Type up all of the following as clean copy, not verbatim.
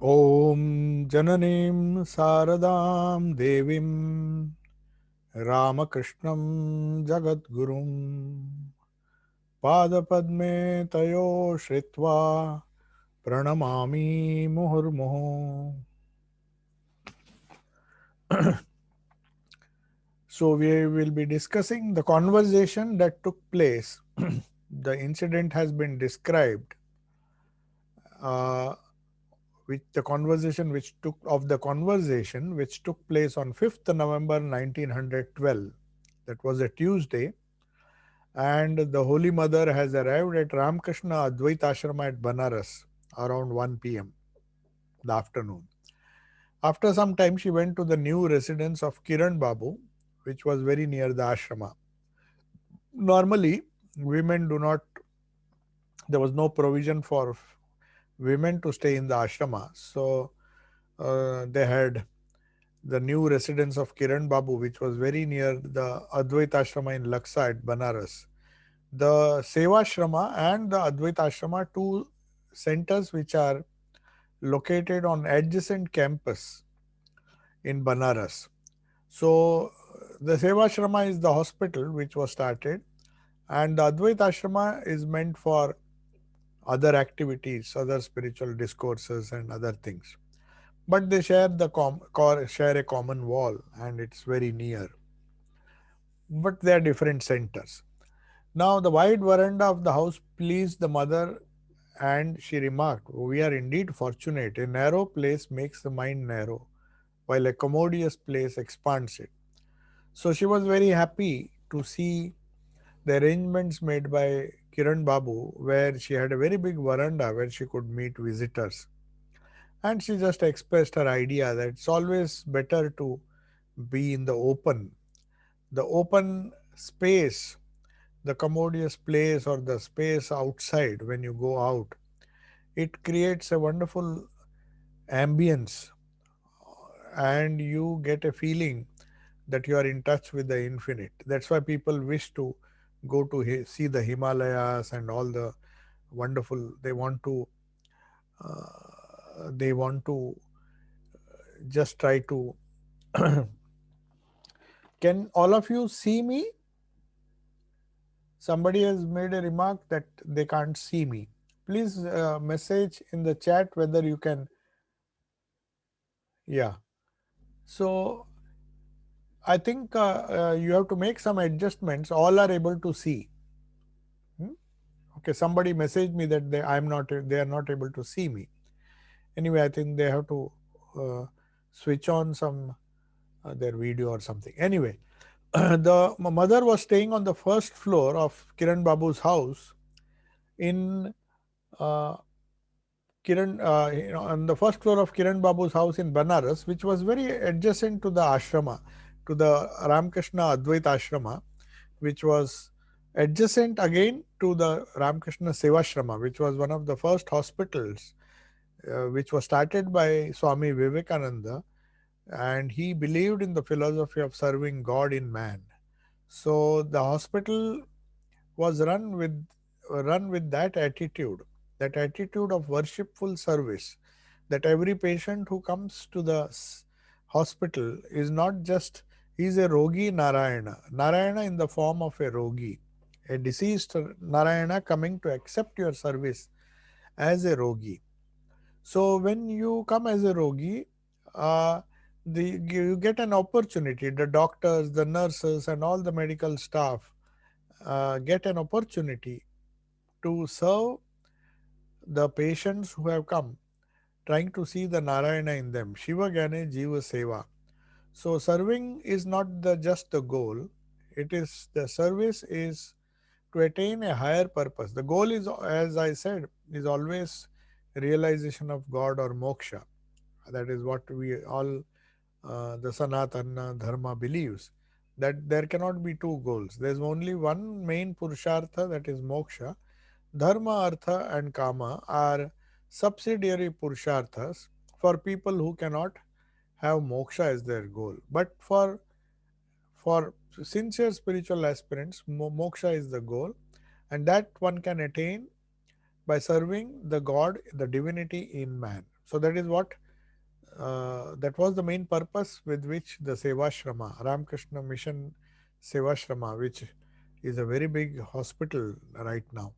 Om Jananim Saradam Devim Ramakrishnam Jagadgurum Padapadme Tayo Shritva Pranamami Muhurmuhu. So we will be discussing the conversation that took place. The incident has been described, uh, which the conversation which took place on 5th November 1912. That was a Tuesday, and the Holy Mother has arrived at Ramakrishna Advaita Ashrama at Banaras around 1 p.m. the afternoon. After some time, she went to the new residence of Kiran Babu, which was very near the ashrama. Normally, women do not, there was no provision for women to stay in the ashrama. So they had the new residence of Kiran Babu, which was very near the Advaita Ashrama in Laksa at Banaras. The Sevashrama and the Advaita Ashrama, two centers which are located on adjacent campus in Banaras. So the Sevashrama is the hospital which was started, and the Advaita Ashrama is meant for other activities, other spiritual discourses and other things. But they share share a common wall, and it's very near. But they are different centers. Now the wide veranda of the house pleased the mother, and she remarked, "We are indeed fortunate. A narrow place makes the mind narrow, while a commodious place expands it." So she was very happy to see the arrangements made by Kiran Babu, where she had a very big veranda where she could meet visitors. And she just expressed her idea that it's always better to be in the open. The open space, the commodious place, or the space outside when you go out, it creates a wonderful ambience, and you get a feeling that you are in touch with the infinite. That's why people wish to go to see the Himalayas and all the wonderful. They want to just try to. Can all of you see me? Somebody has made a remark that they can't see me. Please message in the chat whether you can. Yeah. So I think you have to make some adjustments. All are able to see. Hmm? Okay. Somebody messaged me that they are not able to see me. Anyway, I think they have to switch on some their video or something. Anyway, the mother was staying on the first floor of Kiran Babu's house in uh, on the first floor of Kiran Babu's house in Banaras, which was very adjacent to the ashrama, to the Ramakrishna Advaita Ashrama, which was adjacent again to the Ramakrishna Sevashrama, which was one of the first hospitals which was started by Swami Vivekananda, and he believed in the philosophy of serving God in man. So the hospital was run with that attitude of worshipful service, that every patient who comes to the hospital is not just, is a rogi Narayana in the form of a rogi, a deceased Narayana coming to accept your service as a rogi. So when you come as a rogi, uh, you get an opportunity. The doctors, the nurses, and all the medical staff get an opportunity to serve the patients who have come, trying to see the Narayana in them. Shiva Gyane Jiva Seva. So serving is not just the goal. It is the service is to attain a higher purpose. The goal is, as I said, is always realization of God or moksha. That is what we all, the Sanatana Dharma believes, that there cannot be two goals. There is only one main Purushartha, that is moksha. Dharma, Artha, and Kama are subsidiary Purusharthas for people who cannot have moksha as their goal. But for sincere spiritual aspirants, moksha is the goal, and that one can attain by serving the God, the divinity in man. So that was the main purpose with which the Sevashrama, Ramakrishna Mission Sevashrama, which is a very big hospital right now,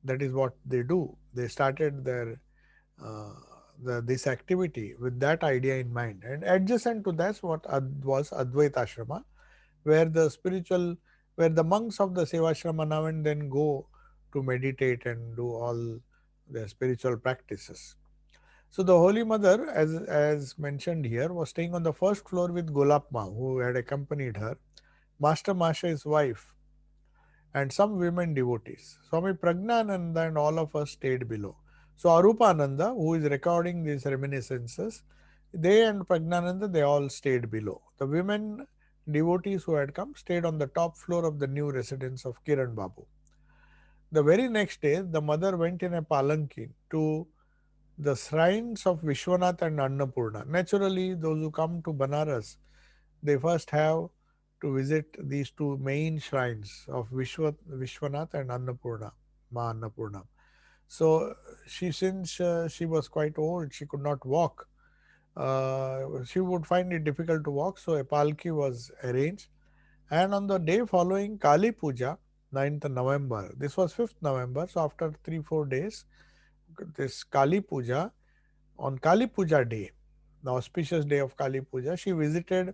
that is what they do. They started uh, this activity with that idea in mind. And adjacent to that was Advaita Ashrama, where where the monks of the Sevashrama now and then go to meditate and do all their spiritual practices. So the Holy Mother, as mentioned here, was staying on the first floor with Golapma, who had accompanied her, Master Masha, his wife, and some women devotees. Swami Pragnananda and all of us stayed below. So Arupananda, who is recording these reminiscences, they and Pragnananda, they all stayed below. The women devotees who had come stayed on the top floor of the new residence of Kiran Babu. The very next day, the mother went in a palanquin to the shrines of Vishwanath and Annapurna. Naturally, those who come to Banaras, they first have to visit these two main shrines of Vishwanath and Annapurna, Ma Annapurna. So since she was quite old, she could not walk. She would find it difficult to walk, so a palki was arranged. And on the day following Kali Puja, 9th November, this was 5th November, so after 3-4 days, this Kali Puja, on Kali Puja day, the auspicious day of Kali Puja, she visited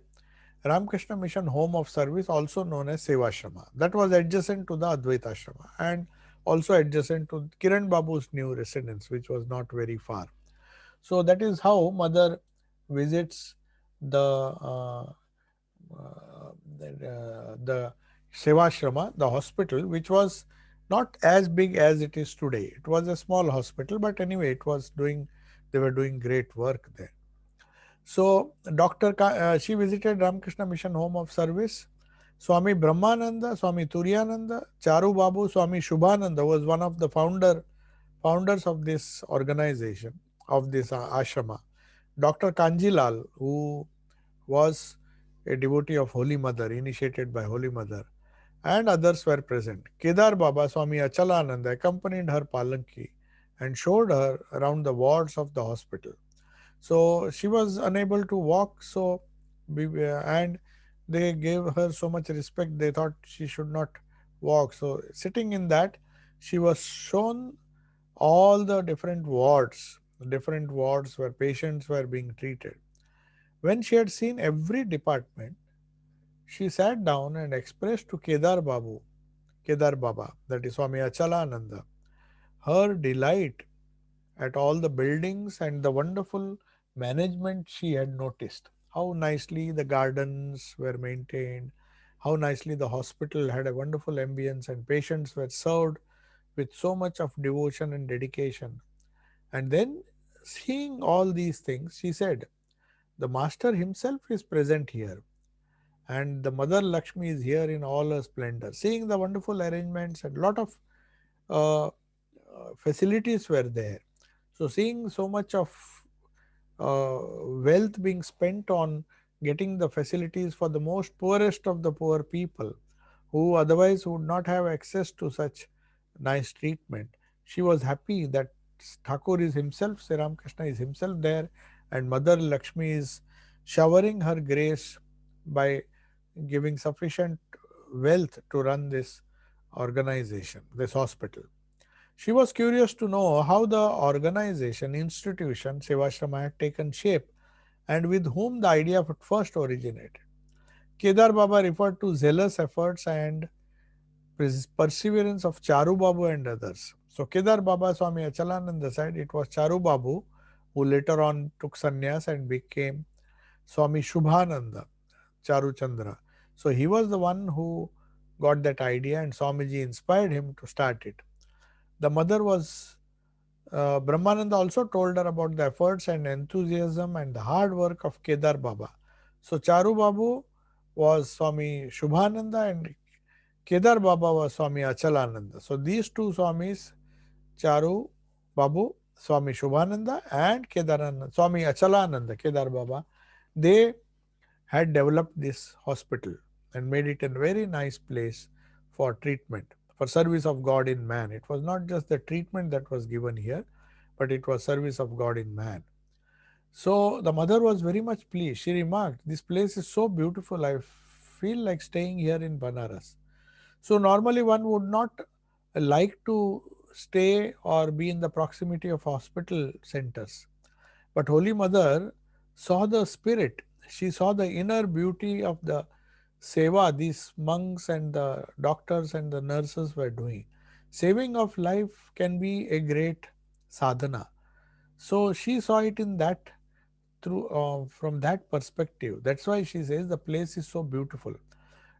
Ramakrishna Mission Home of Service, also known as Sevashrama. That was adjacent to the Advaita Ashrama and also adjacent to Kiran Babu's new residence, which was not very far. So that is how mother visits the Sevashrama, the hospital, which was not as big as it is today. It was a small hospital, but anyway, they were doing great work there. So, she visited Ramakrishna Mission Home of Service. Swami Brahmananda, Swami Turyananda, Charu Babu, Swami Shubhananda was one of the founders of this organization, of this ashrama. Dr. Kanjilal, who was a devotee of Holy Mother, initiated by Holy Mother, and others were present. Kedar Baba, Swami Achalananda accompanied her palanki and showed her around the wards of the hospital. So she was unable to walk, and they gave her so much respect, they thought she should not walk. So sitting in that, she was shown all the different wards where patients were being treated. When she had seen every department, she sat down and expressed to Kedar Baba, that is Swami Achalananda, her delight at all the buildings and the wonderful management she had noticed. How nicely the gardens were maintained, how nicely the hospital had a wonderful ambience, and patients were served with so much of devotion and dedication. And then, seeing all these things, she said, the Master himself is present here, and the Mother Lakshmi is here in all her splendor. Seeing the wonderful arrangements and lot of uh, facilities were there. So, seeing so much of wealth being spent on getting the facilities for the most poorest of the poor people who otherwise would not have access to such nice treatment. She was happy that Thakur is himself, Sri Ramakrishna is himself there, and Mother Lakshmi is showering her grace by giving sufficient wealth to run this organization, this hospital. She was curious to know how the organization, institution, Sevashrama had taken shape and with whom the idea first originated. Kedar Baba referred to zealous efforts and perseverance of Charu Babu and others. So Kedar Baba, Swami Achalananda said it was Charu Babu who later on took sannyas and became Swami Shubhananda, Charu Chandra. So he was the one who got that idea and Swamiji inspired him to start it. The mother was Brahmananda also told her about the efforts and enthusiasm and the hard work of Kedar Baba. So Charu Babu was Swami Shubhananda and Kedar Baba was Swami Achalananda. So these two Swamis, Charu Babu, Swami Shubhananda and Swami Achalananda, Kedar Baba, they had developed this hospital and made it a very nice place for treatment, for service of God in man. It was not just the treatment that was given here, but it was service of God in man. So the mother was very much pleased. She remarked, "This place is so beautiful. I feel like staying here in Banaras." So normally one would not like to stay or be in the proximity of hospital centers. But Holy Mother saw the spirit. She saw the inner beauty of the seva these monks and the doctors and the nurses were doing. Saving of life can be a great sadhana. So she saw it in that through from that perspective. That's why she says the place is so beautiful.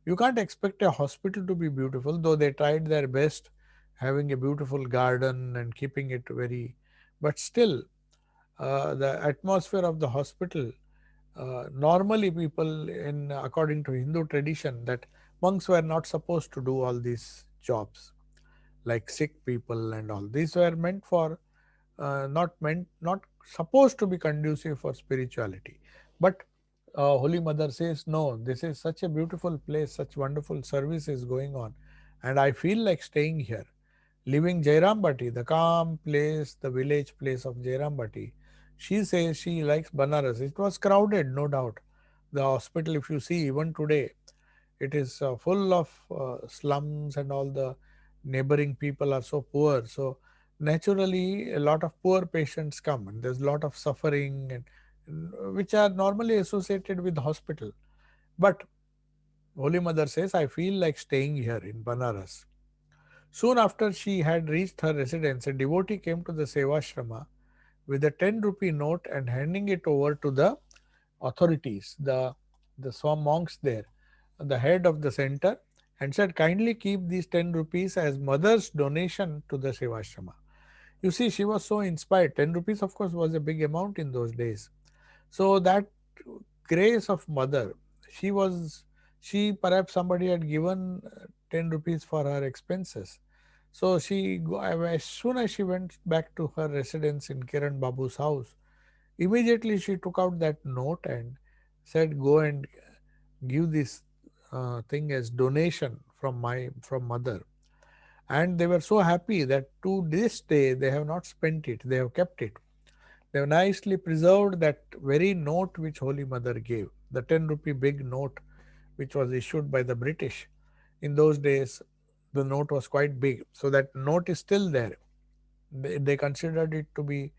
You can't expect a hospital to be beautiful, though they tried their best having a beautiful garden and keeping it very, but still the atmosphere of the hospital, normally people in according to Hindu tradition, that monks were not supposed to do all these jobs like sick people and all. These were meant for not supposed to be conducive for spirituality. But Holy Mother says, no, this is such a beautiful place, such wonderful service is going on, and I feel like staying here. Leaving Jairambati, the calm place, the village place of Jairambati, she says she likes Banaras. It was crowded, no doubt. The hospital, if you see even today, it is full of slums, and all the neighboring people are so poor. So naturally, a lot of poor patients come, and there's a lot of suffering, and which are normally associated with hospital. But Holy Mother says, I feel like staying here in Banaras. Soon after she had reached her residence, a devotee came to the Sevashrama with a 10 rupee note and handing it over to the authorities, the some monks there, the head of the center, and said, kindly keep these 10 rupees as mother's donation to the Sevashrama. You see, she was so inspired. 10 rupees, of course, was a big amount in those days. So that grace of mother, she was, she perhaps somebody had given 10 rupees for her expenses. So as soon as she went back to her residence in Kiran Babu's house, immediately she took out that note and said, go and give this thing as donation from mother. And they were so happy that to this day they have not spent it, they have kept it. They have nicely preserved that very note which Holy Mother gave, the 10 rupee big note which was issued by the British. In those days, the note was quite big. So that note is still there. They considered it to be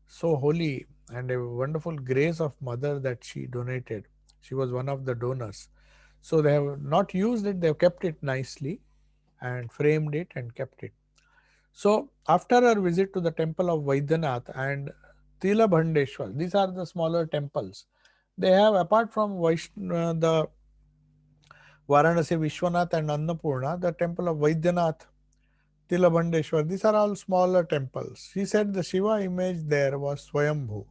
so holy and a wonderful grace of Mother that she donated. She was one of the donors. So they have not used it, they have kept it nicely and framed it and kept it. So after our visit to the temple of Vaidyanath and Tilabhandeshwar, these are the smaller temples. They have, apart from the Varanasi Vishwanath and Annapurna, the temple of Vaidyanath, Tilabhandeshwar, these are all smaller temples. She said the Shiva image there was Swayambhu.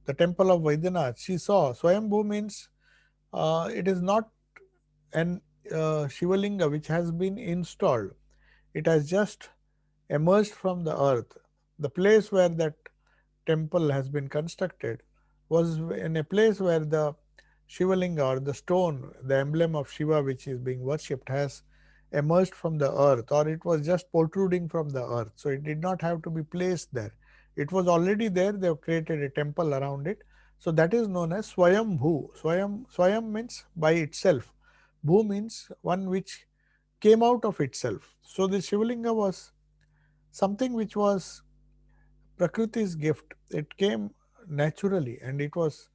The temple of Vaidyanath, she saw Swayambhu means it is not an Shivalinga which has been installed. It has just emerged from the earth. The place where that temple has been constructed was in a place where the Shivalinga or the stone, the emblem of Shiva which is being worshipped, has emerged from the earth, or it was just protruding from the earth. So it did not have to be placed there. It was already there. They have created a temple around it. So that is known as Swayambhu. Swayam means by itself. Bhu means one which came out of itself. So the Shivalinga was something which was Prakriti's gift. It came naturally, and it was,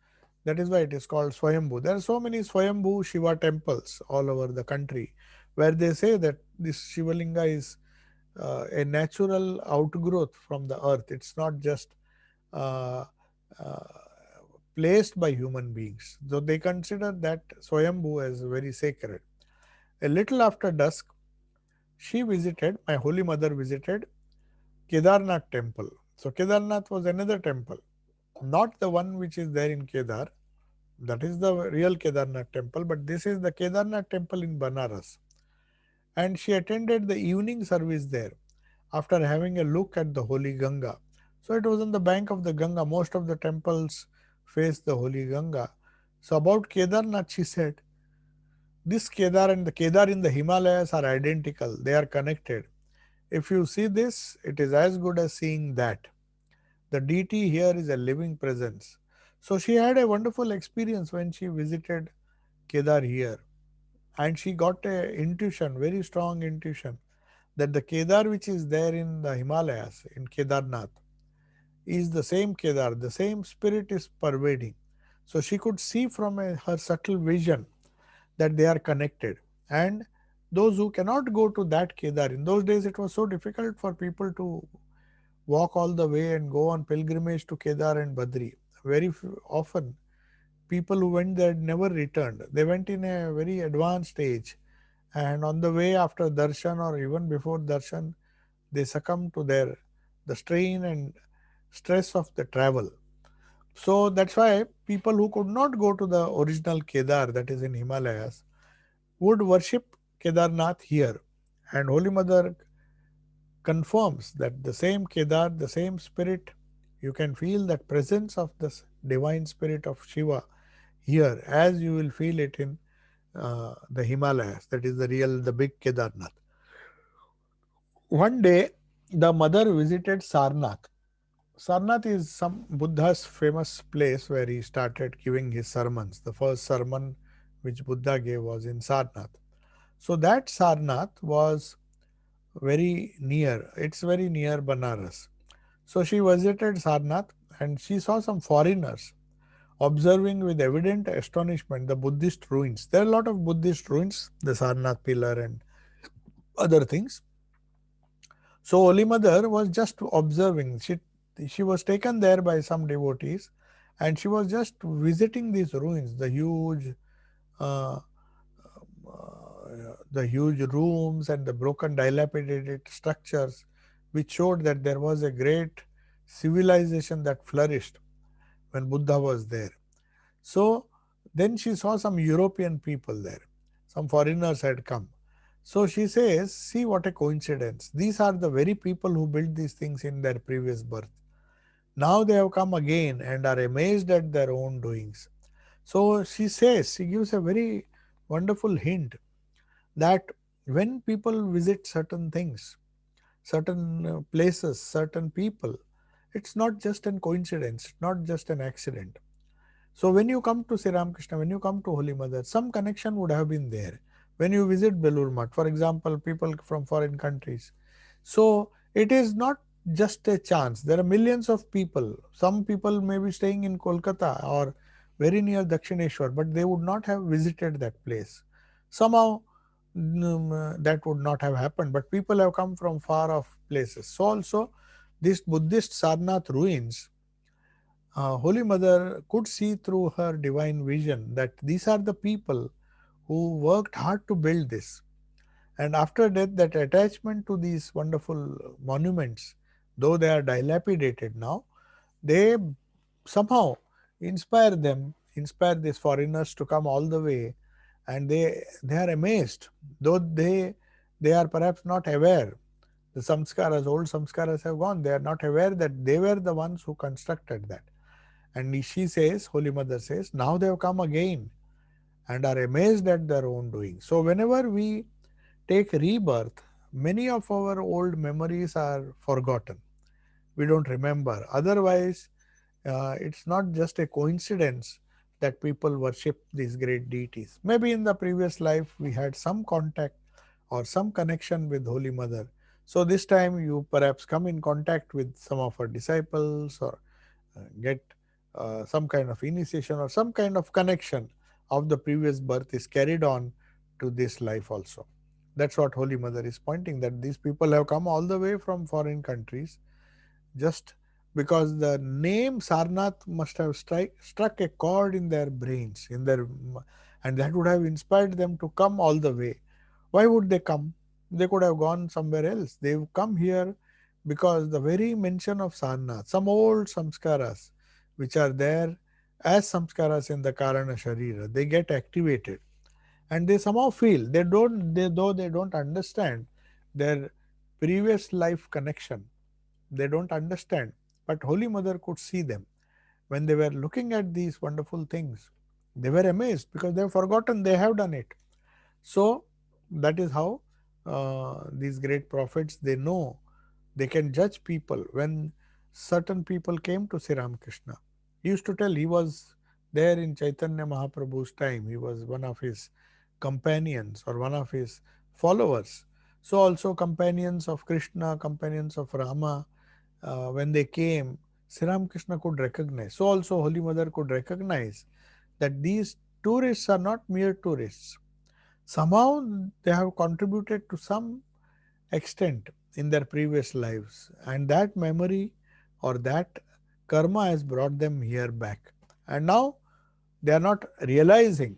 that is why it is called Swayambhu. There are so many Swayambhu Shiva temples all over the country where they say that this Shivalinga is a natural outgrowth from the earth. It's not just uh, uh, placed by human beings. So they consider that Swayambhu as very sacred. A little after dusk, my holy mother visited Kedarnath temple. So Kedarnath was another temple, not the one which is there in Kedar. That is the real Kedarnath temple, but this is the Kedarnath temple in Banaras. And she attended the evening service there after having a look at the holy Ganga. So it was on the bank of the Ganga. Most of the temples face the holy Ganga. So about Kedarnath, she said, this Kedar and the Kedar in the Himalayas are identical. They are connected. If you see this, it is as good as seeing that. The deity here is a living presence. So she had a wonderful experience when she visited Kedar here, and she got a intuition, very strong intuition, that the Kedar which is there in the Himalayas, in Kedarnath, is the same Kedar, the same spirit is pervading. So she could see from her subtle vision that they are connected. And those who cannot go to that Kedar, in those days it was so difficult for people to walk all the way and go on pilgrimage to Kedar and Badri. Very often, people who went there never returned. They went in a very advanced age, and on the way after darshan or even before darshan, they succumb to the strain and stress of the travel. So that's why people who could not go to the original Kedar, that is in Himalayas, would worship Kedarnath here. And Holy Mother confirms that the same Kedar, the same spirit, you can feel that presence of this divine spirit of Shiva here as you will feel it in the Himalayas, that is the big Kedarnath. One day, the mother visited Sarnath. Sarnath is some Buddha's famous place where he started giving his sermons. The first sermon which Buddha gave was in Sarnath. So that Sarnath was very near. It's very near Banaras. So she visited Sarnath and she saw some foreigners observing with evident astonishment the Buddhist ruins. There are a lot of Buddhist ruins, the Sarnath pillar and other things. So Holy Mother was just observing. She was taken there by some devotees and she was just visiting these ruins, uh, the huge rooms and the broken dilapidated structures which showed that there was a great civilization that flourished when Buddha was there. So then she saw some European people there. Some foreigners had come. So she says, see what a coincidence. These are the very people who built these things in their previous birth. Now they have come again and are amazed at their own doings. So she says, she gives a very wonderful hint that when people visit certain things, certain places, certain people, it's not just an coincidence, not just an accident. So when you come to Sri Ramakrishna, when you come to Holy Mother, some connection would have been there. When you visit Belur Math, for example, people from foreign countries. So it is not just a chance. There are millions of people. Some people may be staying in Kolkata or very near Dakshineshwar, but they would not have visited that place. Somehow that would not have happened, but people have come from far off places. So also these Buddhist Sarnath ruins, Holy Mother could see through her divine vision that these are the people who worked hard to build this. And after death, that attachment to these wonderful monuments, though they are dilapidated now, they somehow inspire these foreigners to come all the way, and they are amazed, though they are perhaps not aware. The samskaras, old samskaras have gone. They are not aware that they were the ones who constructed that. And she says, Holy Mother says, now they have come again and are amazed at their own doing. So, whenever we take rebirth, many of our old memories are forgotten. We don't remember. Otherwise, it's not just a coincidence that people worship these great deities. Maybe in the previous life we had some contact or some connection with Holy Mother. So this time you perhaps come in contact with some of her disciples or get some kind of initiation or some kind of connection of the previous birth is carried on to this life also. That's what Holy Mother is pointing, that these people have come all the way from foreign countries just because the name Sarnath must have struck a chord in their brains, and that would have inspired them to come all the way. Why would they come? They could have gone somewhere else. They've come here because the very mention of Sarnath, some old samskaras which are there as samskaras in the Karana Sharira, they get activated and they somehow feel though they don't understand their previous life connection, they don't understand, but Holy Mother could see them. When they were looking at these wonderful things, they were amazed because they have forgotten they have done it. So that is how these great prophets, they know, they can judge people. When certain people came to Sri Ramakrishna He used to tell he was there in Chaitanya Mahaprabhu's time. He was one of his companions or one of his followers. So also companions of Krishna, companions of Rama, when they came, Sri Ramakrishna could recognize. So also Holy Mother could recognize that these tourists are not mere tourists. Somehow they have contributed to some extent in their previous lives, and that memory or that karma has brought them here back. And now they are not realizing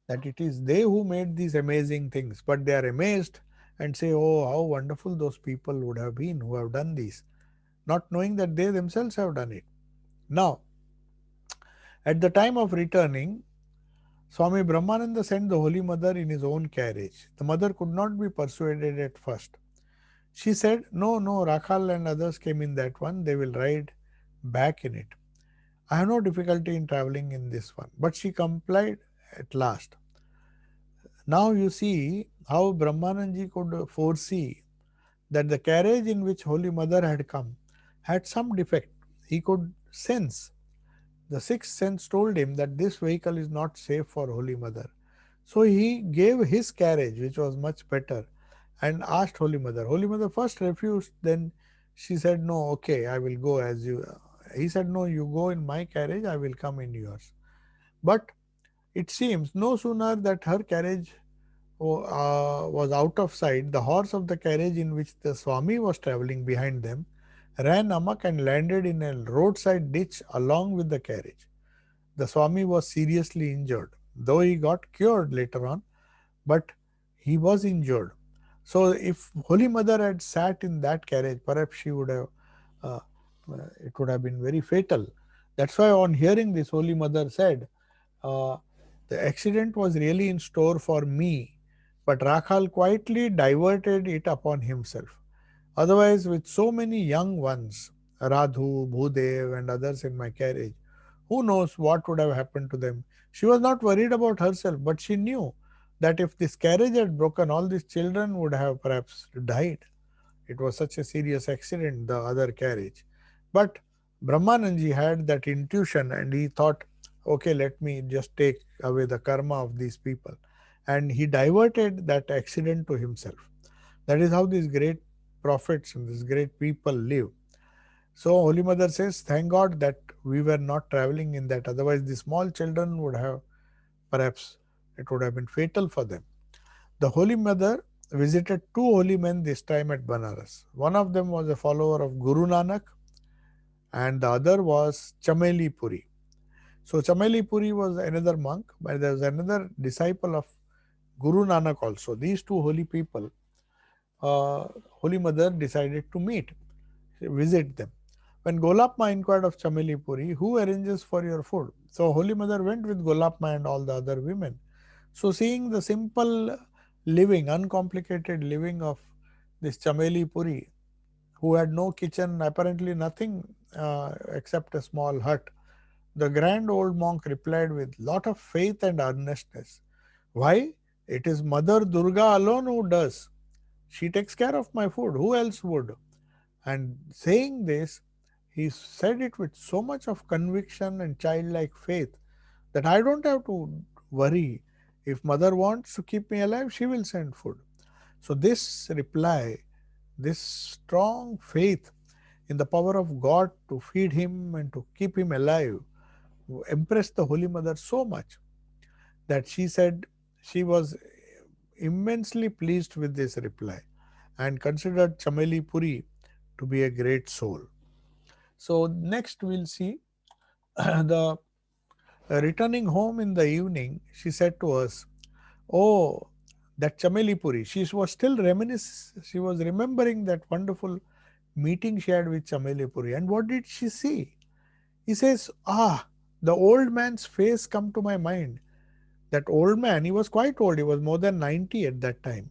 that it is they who made these amazing things, but they are amazed and say, oh, how wonderful those people would have been who have done these, not knowing that they themselves have done it. Now, at the time of returning, Swami Brahmananda sent the Holy Mother in his own carriage. The mother could not be persuaded at first. She said, no, no, Rakhal and others came in that one, they will ride back in it. I have no difficulty in travelling in this one. But she complied at last. Now you see how Brahmananji could foresee that the carriage in which Holy Mother had come had some defect. He could sense. The sixth sense told him that this vehicle is not safe for Holy Mother. So he gave his carriage, which was much better, and asked Holy Mother. Holy Mother first refused, then she said, no, okay, I will go as you. He said, no, you go in my carriage, I will come in yours. But it seems no sooner that her carriage was out of sight, the horse of the carriage in which the Swami was travelling behind them ran amok and landed in a roadside ditch along with the carriage. The Swami was seriously injured, though he got cured later on, but he was injured. So, if Holy Mother had sat in that carriage, perhaps she would have, uh, it would have been very fatal. That's why, on hearing this, Holy Mother said, uh, the accident was really in store for me, but Rakhal quietly diverted it upon himself. Otherwise, with so many young ones, Radhu, Bhudev, and others in my carriage, who knows what would have happened to them? She was not worried about herself, but she knew that if this carriage had broken, all these children would have perhaps died. It was such a serious accident, the other carriage. But Brahmananji had that intuition and he thought, okay, let me just take away the karma of these people. And he diverted that accident to himself. That is how these great prophets and these great people live. So Holy Mother says, thank God that we were not traveling in that. Otherwise, the small children would have, perhaps, it would have been fatal for them. The Holy Mother visited two holy men this time at Banaras. One of them was a follower of Guru Nanak and the other was Chameli Puri. So Chameli Puri was another monk, but there was another disciple of Guru Nanak also. These two holy people, Holy Mother decided to meet, visit them. When Golapma inquired of Chameli Puri, who arranges for your food? So Holy Mother went with Golapma and all the other women. So seeing the simple living, uncomplicated living of this Chameli Puri, who had no kitchen, apparently nothing except a small hut, the grand old monk replied with lot of faith and earnestness, why? It is Mother Durga alone who does. She takes care of my food. Who else would? And saying this, he said it with so much of conviction and childlike faith that I don't have to worry. If mother wants to keep me alive, she will send food. So, this reply, this strong faith in the power of God to feed him and to keep him alive, impressed the Holy Mother so much that she said she was immensely pleased with this reply and considered Chameli Puri to be a great soul. So, next we'll see the returning home in the evening, she said to us, oh, that Chameli Puri. She was still she was remembering that wonderful meeting she had with Chameli Puri. And what did she see? He says, the old man's face come to my mind. That old man, he was quite old, he was more than 90 at that time.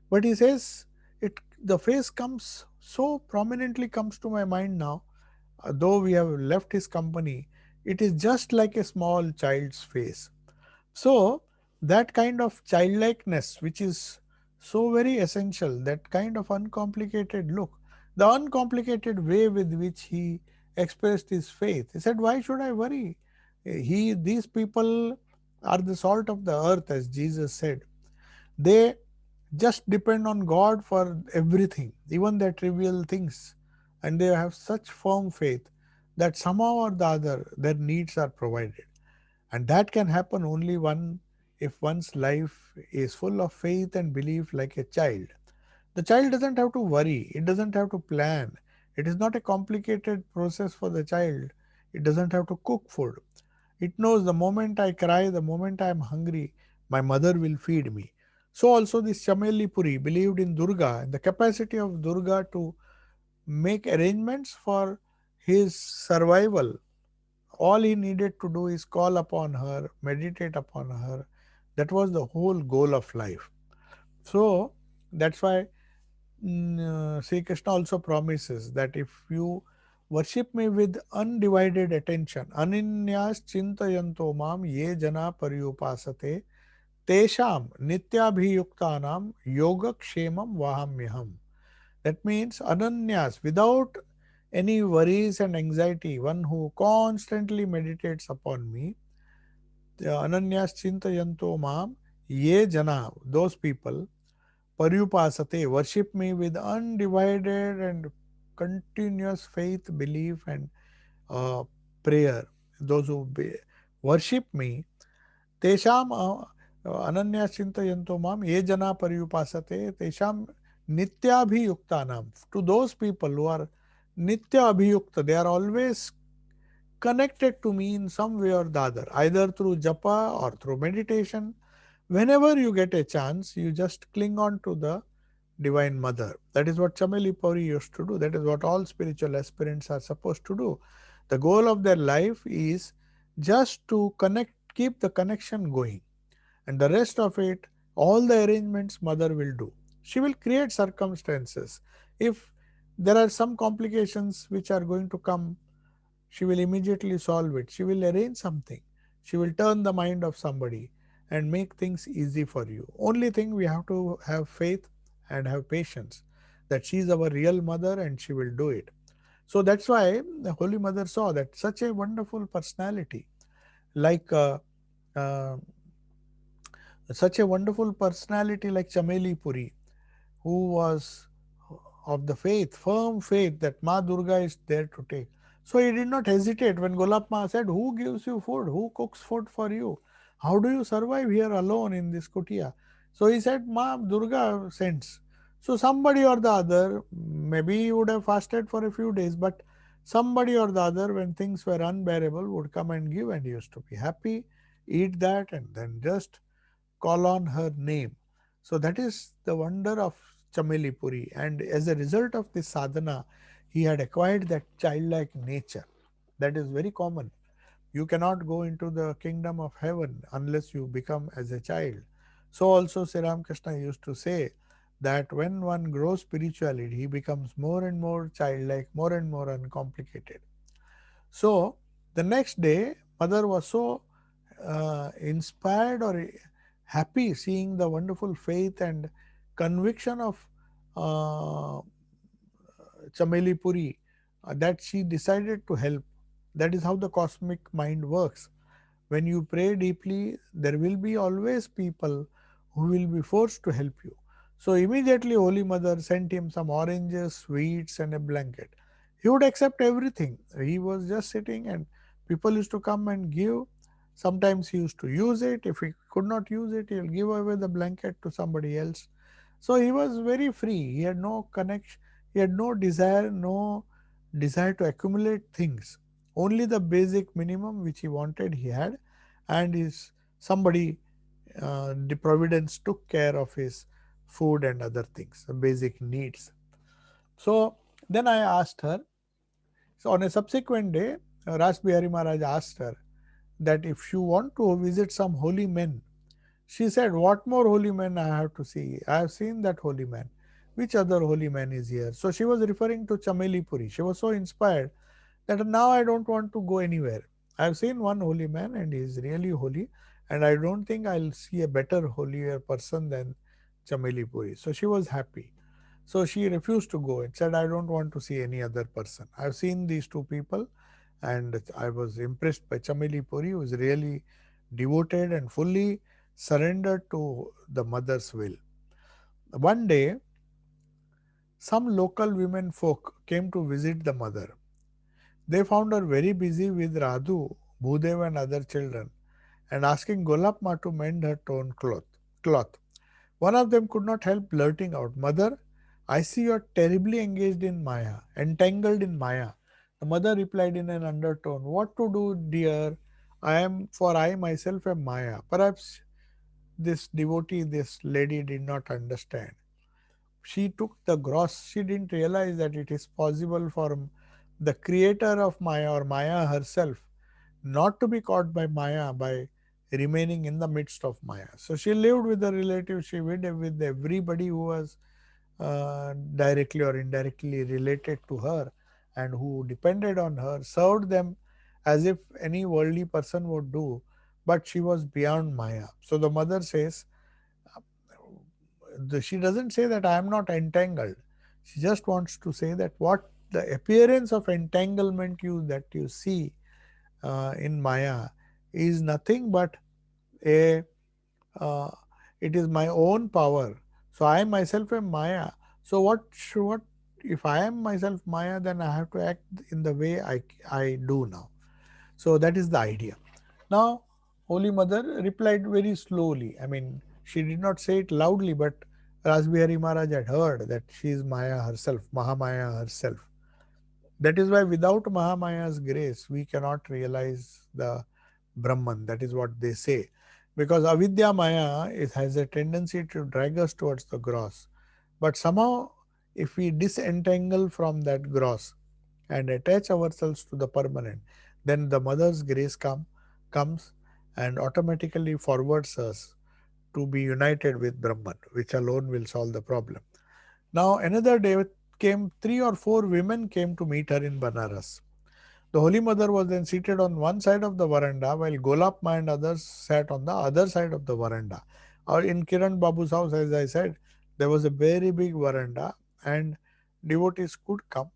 But he says, the face comes so prominently comes to my mind now, though we have left his company, it is just like a small child's face. So, that kind of childlikeness, which is so very essential, that kind of uncomplicated look, the uncomplicated way with which he expressed his faith. He said, "Why should I worry? These people are the salt of the earth," as Jesus said. They just depend on God for everything, even their trivial things. And they have such firm faith that somehow or the other their needs are provided. And that can happen only if one's life is full of faith and belief like a child. The child doesn't have to worry, it doesn't have to plan. It is not a complicated process for the child. It doesn't have to cook food. It knows the moment I cry, the moment I am hungry, my mother will feed me. So also this Chameli Puri believed in Durga and the capacity of Durga to make arrangements for his survival. All he needed to do is call upon her, meditate upon her. That was the whole goal of life. So that's why Sri Krishna also promises that if you worship me with undivided attention, ananyas chintayanto mam ye jana paryupasate tesham nityabhiyuktanam yogakshemam vahamyaham. That means ananyas, without any worries and anxiety, one who constantly meditates upon me, ananyas chintayanto mam ye jana, those people Paryupasate, worship me with undivided and continuous faith, belief, and uh, prayer. Those who worship me, Tesham Ananya Chintayanto Mam, Ye Jana Paryupasate, Tesham Nitya Abhiyuktanam. To those people who are Nitya Abhiyukta, they are always connected to me in some way or the other, either through japa or through meditation. Whenever you get a chance, you just cling on to the Divine Mother. That is what Chameli Puri used to do. That is what all spiritual aspirants are supposed to do. The goal of their life is just to connect, keep the connection going. And the rest of it, all the arrangements Mother will do. She will create circumstances. If there are some complications which are going to come, she will immediately solve it. She will arrange something. She will turn the mind of somebody and make things easy for you. Only thing we have to have faith and have patience that she is our real mother and she will do it. So that's why the Holy Mother saw that such a wonderful personality, like uh, such a wonderful personality like Chameli Puri, who was of the faith, firm faith that Ma Durga is there to take. So he did not hesitate when Golap Ma said, "Who gives you food? Who cooks food for you? How do you survive here alone in this kutia?" So he said, "Ma Durga sends." So somebody or the other, maybe he would have fasted for a few days, but somebody or the other, when things were unbearable, would come and give, and he used to be happy, eat that, and then just call on her name. So that is the wonder of Chameli Puri. And as a result of this sadhana, he had acquired that childlike nature. That is very common. You cannot go into the kingdom of heaven unless you become as a child. So also Sri Ramakrishna used to say that when one grows spiritually, he becomes more and more childlike, more and more uncomplicated. So the next day, mother was so inspired or happy seeing the wonderful faith and conviction of uh, Chameli Puri that she decided to help. That is how the cosmic mind works. When you pray deeply, there will be always people who will be forced to help you. So immediately Holy Mother sent him some oranges, sweets, and a blanket. He would accept everything. He was just sitting and people used to come and give. Sometimes he used to use it. If he could not use it, he'll give away the blanket to somebody else. So he was very free. He had no connection. He had no desire to accumulate things. Only the basic minimum which he wanted he had, and his somebody the providence took care of his food and other things, the basic needs. So then I asked her. So on a subsequent day, Ras Bihari Maharaj asked her that if you want to visit some holy men, she said, "What more holy man I have to see? I have seen that holy man. Which other holy man is here?" So she was referring to Chameli Puri. She was so inspired that now I don't want to go anywhere. I have seen one holy man and he is really holy, and I don't think I'll see a better, holier person than Chameli Puri. So she was happy. So she refused to go and said, I don't want to see any other person. I've seen these two people and I was impressed by Chameli Puri, who is really devoted and fully surrendered to the mother's will. One day, some local women folk came to visit the mother. They found her very busy with Radhu, Bhudev and other children and asking Golapma to mend her torn cloth. One of them could not help blurting out, Mother, I see you are terribly engaged in Maya, entangled in Maya. The mother replied in an undertone, What to do, dear? I myself am Maya. Perhaps this devotee, this lady did not understand. She took the gross. She didn't realize that it is possible for the creator of Maya or Maya herself not to be caught by Maya by remaining in the midst of Maya. So she lived with the relatives, she lived with everybody who was directly or indirectly related to her and who depended on her, served them as if any worldly person would do, but she was beyond Maya. So the mother says, she doesn't say that I am not entangled. She just wants to say that what the appearance of entanglement you see in Maya is nothing but a uh, it is my own power. So I myself am Maya. So what if I am myself Maya? Then I have to act in the way I do now. So that is the idea. Now, Holy Mother replied very slowly. I mean, she did not say it loudly, but Rasbihari Maharaj had heard that she is Maya herself, Mahamaya herself. That is why without Mahamaya's grace, we cannot realize the Brahman. That is what they say. Because Avidya Maya has a tendency to drag us towards the gross. But somehow, if we disentangle from that gross and attach ourselves to the permanent, then the Mother's grace comes and automatically forwards us to be united with Brahman, which alone will solve the problem. Now, another day came, three or four women came to meet her in Banaras. The Holy Mother was then seated on one side of the veranda while Golapma and others sat on the other side of the veranda. Or in Kiran Babu's house, as I said, there was a very big veranda and devotees could come.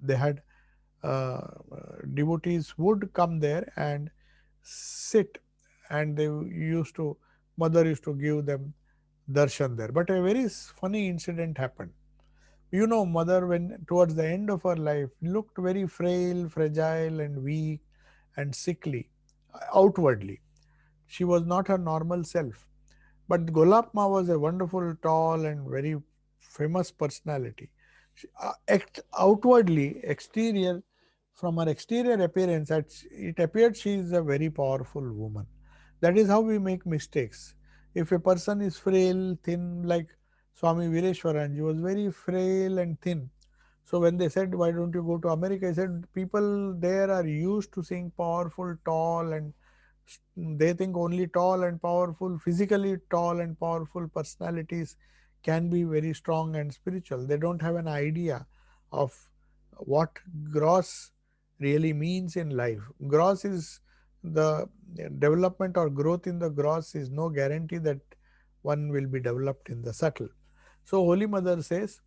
They had devotees would come there and sit and mother used to give them darshan there. But a very funny incident happened. You know, mother, when towards the end of her life, looked very frail, fragile, and weak and sickly outwardly. She was not her normal self. But Golapma was a wonderful, tall, and very famous personality. Outwardly, from her exterior appearance, it appeared she is a very powerful woman. That is how we make mistakes. If a person is frail, thin, like Swami Vireshwaranji was very frail and thin. So when they said, why don't you go to America? I said, people there are used to seeing powerful, tall, and they think only tall and powerful, physically tall and powerful personalities can be very strong and spiritual. They don't have an idea of what gross really means in life. Gross is the development or growth in the gross is no guarantee that one will be developed in the subtle. So Holy Mother says,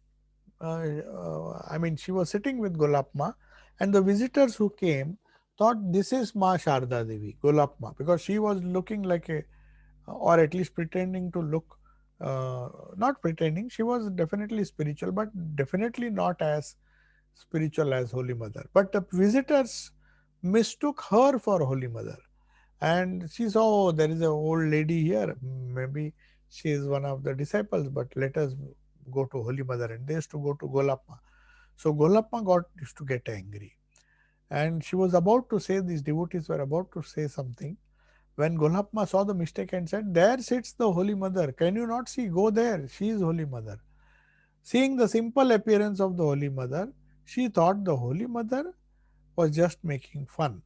I mean, she was sitting with Golapma, and the visitors who came thought this is Ma Sharda Devi, Golapma, because she was looking like or at least pretending to look, not pretending, she was definitely spiritual, but definitely not as spiritual as Holy Mother. But the visitors mistook her for Holy Mother. And she saw, oh, there is an old lady here. Maybe she is one of the disciples, but let us go to Holy Mother. And they used to go to Golapma. So Golapma used to get angry. And she was about to say, these devotees were about to say something, when Golapma saw the mistake and said, there sits the Holy Mother. Can you not see? Go there. She is Holy Mother. Seeing the simple appearance of the Holy Mother, she thought the Holy Mother was just making fun.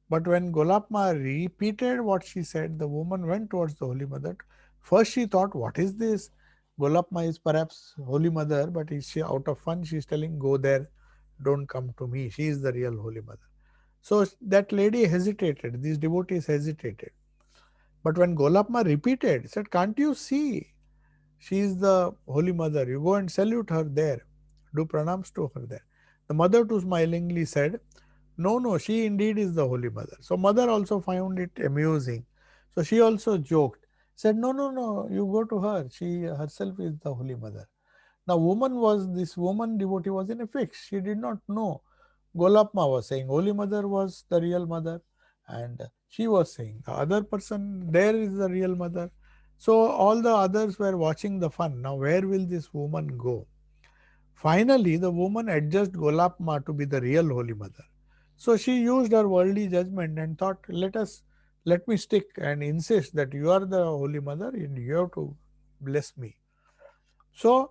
But when Golapma repeated what she said, the woman went towards the Holy Mother. First she thought, what is this? Golapma is perhaps Holy Mother, but is she out of fun? She is telling, go there, don't come to me. She is the real Holy Mother. So that lady hesitated, these devotees hesitated. But when Golapma repeated, said, can't you see? She is the Holy Mother. You go and salute her there. Do pranams to her there. The mother too smilingly said, no, no, she indeed is the Holy Mother. So mother also found it amusing. So she also joked, said, no, no, no, you go to her. She herself is the Holy Mother. Now this woman devotee was in a fix. She did not know. Golapma was saying Holy Mother was the real mother, and she was saying the other person there is the real mother. So all the others were watching the fun. Now where will this woman go? Finally, the woman adjudged Golapma to be the real Holy Mother. So she used her worldly judgment and thought, let me stick and insist that you are the Holy Mother and you have to bless me. So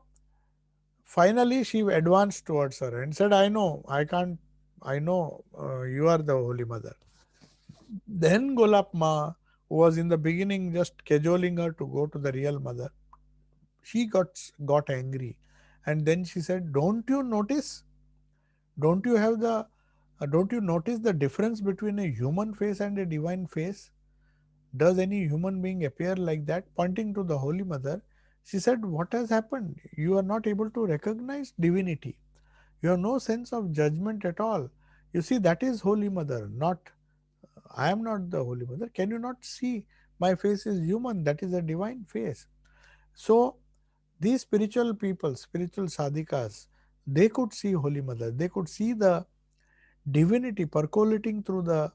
finally, she advanced towards her and said, I know you are the Holy Mother. Then Golapma, who was in the beginning just cajoling her to go to the real mother, she got angry. And then she said, don't you have the, don't you notice the difference between a human face and a divine face? Does any human being appear like that? Pointing to the Holy Mother, she said, what has happened? You are not able to recognize divinity. You have no sense of judgment at all. You see, that is Holy Mother, not I am not the Holy Mother. Can you not see my face is human? That is a divine face. So these spiritual people, spiritual sadhikas, they could see Holy Mother. They could see the divinity percolating through the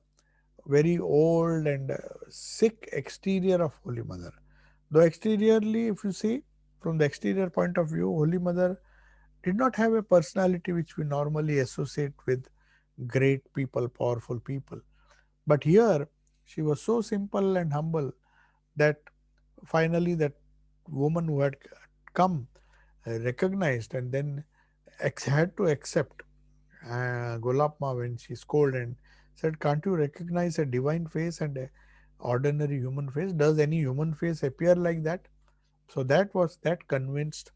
very old and sick exterior of Holy Mother. Though exteriorly, if you see from the exterior point of view, Holy Mother did not have a personality which we normally associate with great people, powerful people. But here, she was so simple and humble that finally that woman who had come recognized and then had to accept Golapma when she scolded and said, can't you recognize a divine face and a ordinary human face? Does any human face appear like that? So that convinced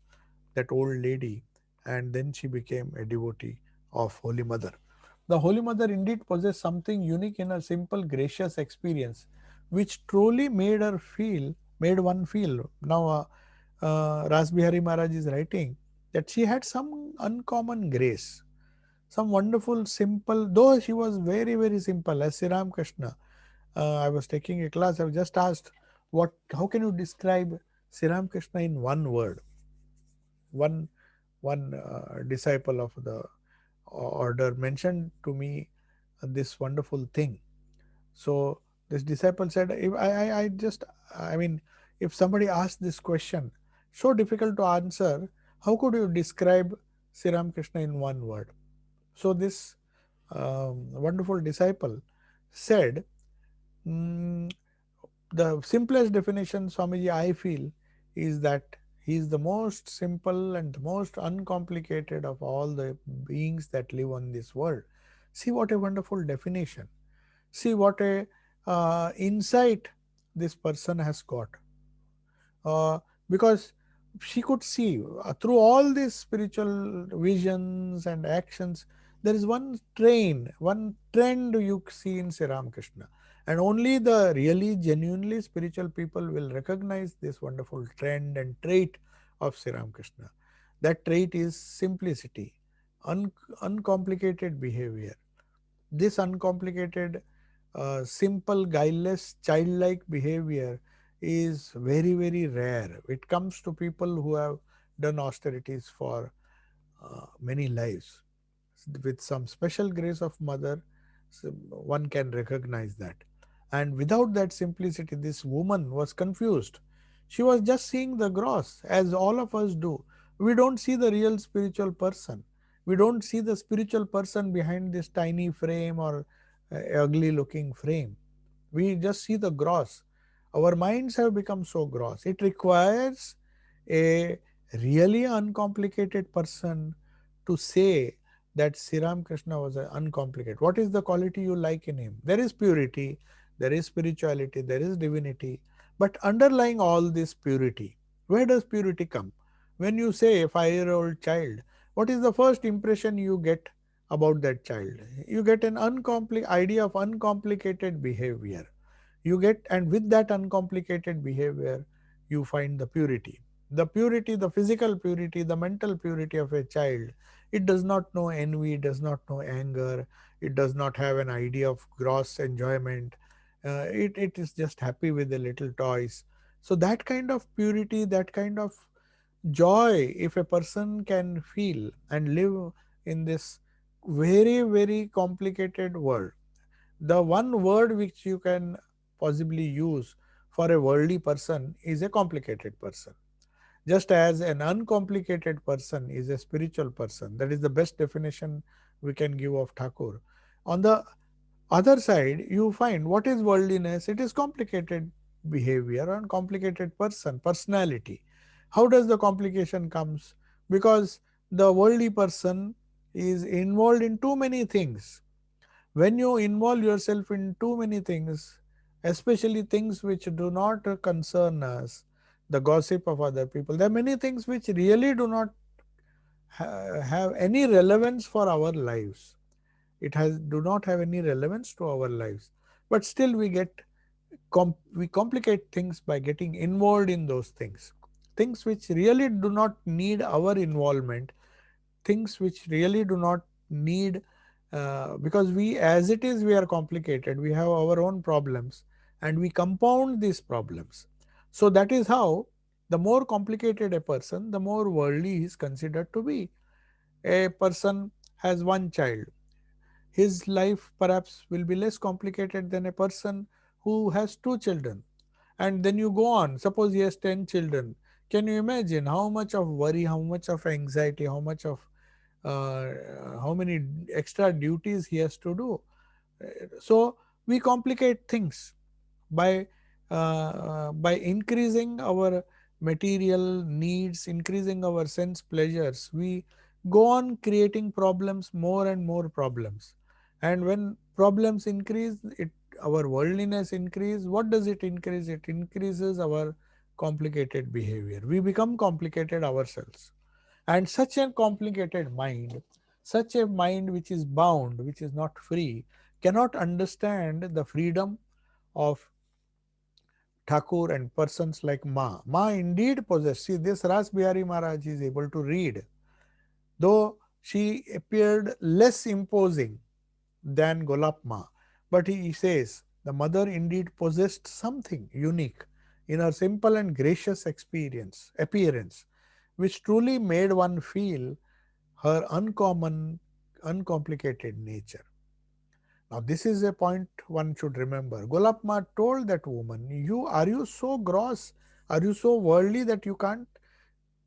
that old lady, and then she became a devotee of Holy Mother. The Holy Mother indeed possessed something unique in her simple, gracious experience, which truly made one feel. Now, Ras Bihari Maharaj is writing that she had some uncommon grace, some wonderful, simple, though she was very, very simple, as Sri Ram Krishna. I was taking a class, I was just asked, how can you describe Sri Ram Krishna in one word? One disciple of the order mentioned to me this wonderful thing. So this disciple said, if I just, I mean, if somebody asked this question, so difficult to answer, how could you describe Sri Ramakrishna in one word? So this wonderful disciple said, mm, the simplest definition, Swamiji, I feel, is that he is the most simple and the most uncomplicated of all the beings that live on this world. See what a wonderful definition. See what a insight this person has got. Because she could see through all these spiritual visions and actions, there is one trend you see in Sri Ramakrishna. And only the really genuinely spiritual people will recognize this wonderful trend and trait of Sri Ramakrishna. That trait is simplicity, uncomplicated behavior. This uncomplicated, simple, guileless, childlike behavior is very, very rare. It comes to people who have done austerities for many lives. With some special grace of mother, one can recognize that. And without that simplicity, this woman was confused. She was just seeing the gross, as all of us do. We don't see the real spiritual person. We don't see the spiritual person behind this tiny frame or ugly looking frame. We just see the gross. Our minds have become so gross. It requires a really uncomplicated person to say that Sri Krishna was uncomplicated. What is the quality you like in him? There is purity, there is spirituality, there is divinity. But underlying all this purity, where does purity come? When you say a 5-year-old child, what is the first impression you get about that child? You get an idea of uncomplicated behavior. You get, and with that uncomplicated behavior, you find the purity. The purity, the physical purity, the mental purity of a child. It does not know envy, does not know anger, it does not have an idea of gross enjoyment. It is just happy with the little toys. So that kind of purity, that kind of joy, if a person can feel and live in this very, very complicated world, the one word which you can possibly use for a worldly person is a complicated person. Just as an uncomplicated person is a spiritual person. That is the best definition we can give of Thakur. On the other side, you find what is worldliness? It is complicated behavior and complicated person, personality. How does the complication comes? Because the worldly person is involved in too many things. When you involve yourself in too many things, especially things which do not concern us, the gossip of other people, there are many things which really do not have any relevance for our lives. It has do not have any relevance to our lives, but still we get we complicate things by getting involved in those things which really do not need our involvement, things which really do not need, because we as it is we are complicated, we have our own problems and we compound these problems. So that is how the more complicated a person, the more worldly he is considered to be. A person has one child, his life perhaps will be less complicated than a person who has two children. And then you go on, suppose he has 10 children. Can you imagine how much of worry, how much of anxiety, how much of uh, how many extra duties he has to do? So we complicate things by by increasing our material needs, increasing our sense pleasures. We go on creating problems, more and more problems. And when problems increase, it our worldliness increase. What does it increase? It increases our complicated behavior. We become complicated ourselves. And such a complicated mind, such a mind which is bound, which is not free, cannot understand the freedom of Thakur and persons like Ma. Ma indeed possessed. See, this Ras Bihari Maharaj is able to read, though she appeared less imposing than Golap Ma. But he says the mother indeed possessed something unique in her simple and gracious appearance, which truly made one feel her uncommon, uncomplicated nature. Now, this is a point one should remember. Golapma told that woman, you so gross? Are you so worldly that you can't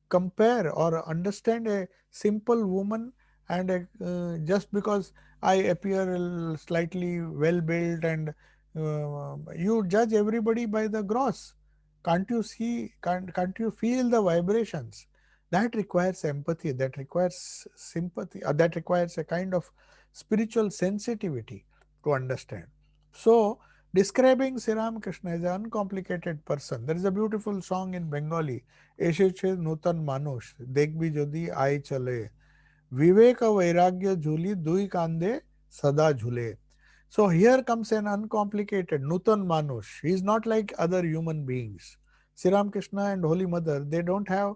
compare or understand a simple woman and just because I appear slightly well built and you judge everybody by the gross? Can't you see? Can't you feel the vibrations? That requires empathy. That requires sympathy. That requires a kind of spiritual sensitivity to understand. So, describing Sri Ramakrishna as an uncomplicated person, there is a beautiful song in Bengali, এসেছে নূতন মানুষ দেখবি যদি আয় চলে विवेक वैराग्य झूली दुई कांधे सदा झूले. So here comes an uncomplicated Nutan Manush. He is not like other human beings. Sri Ramakrishna and Holy Mother, they don't have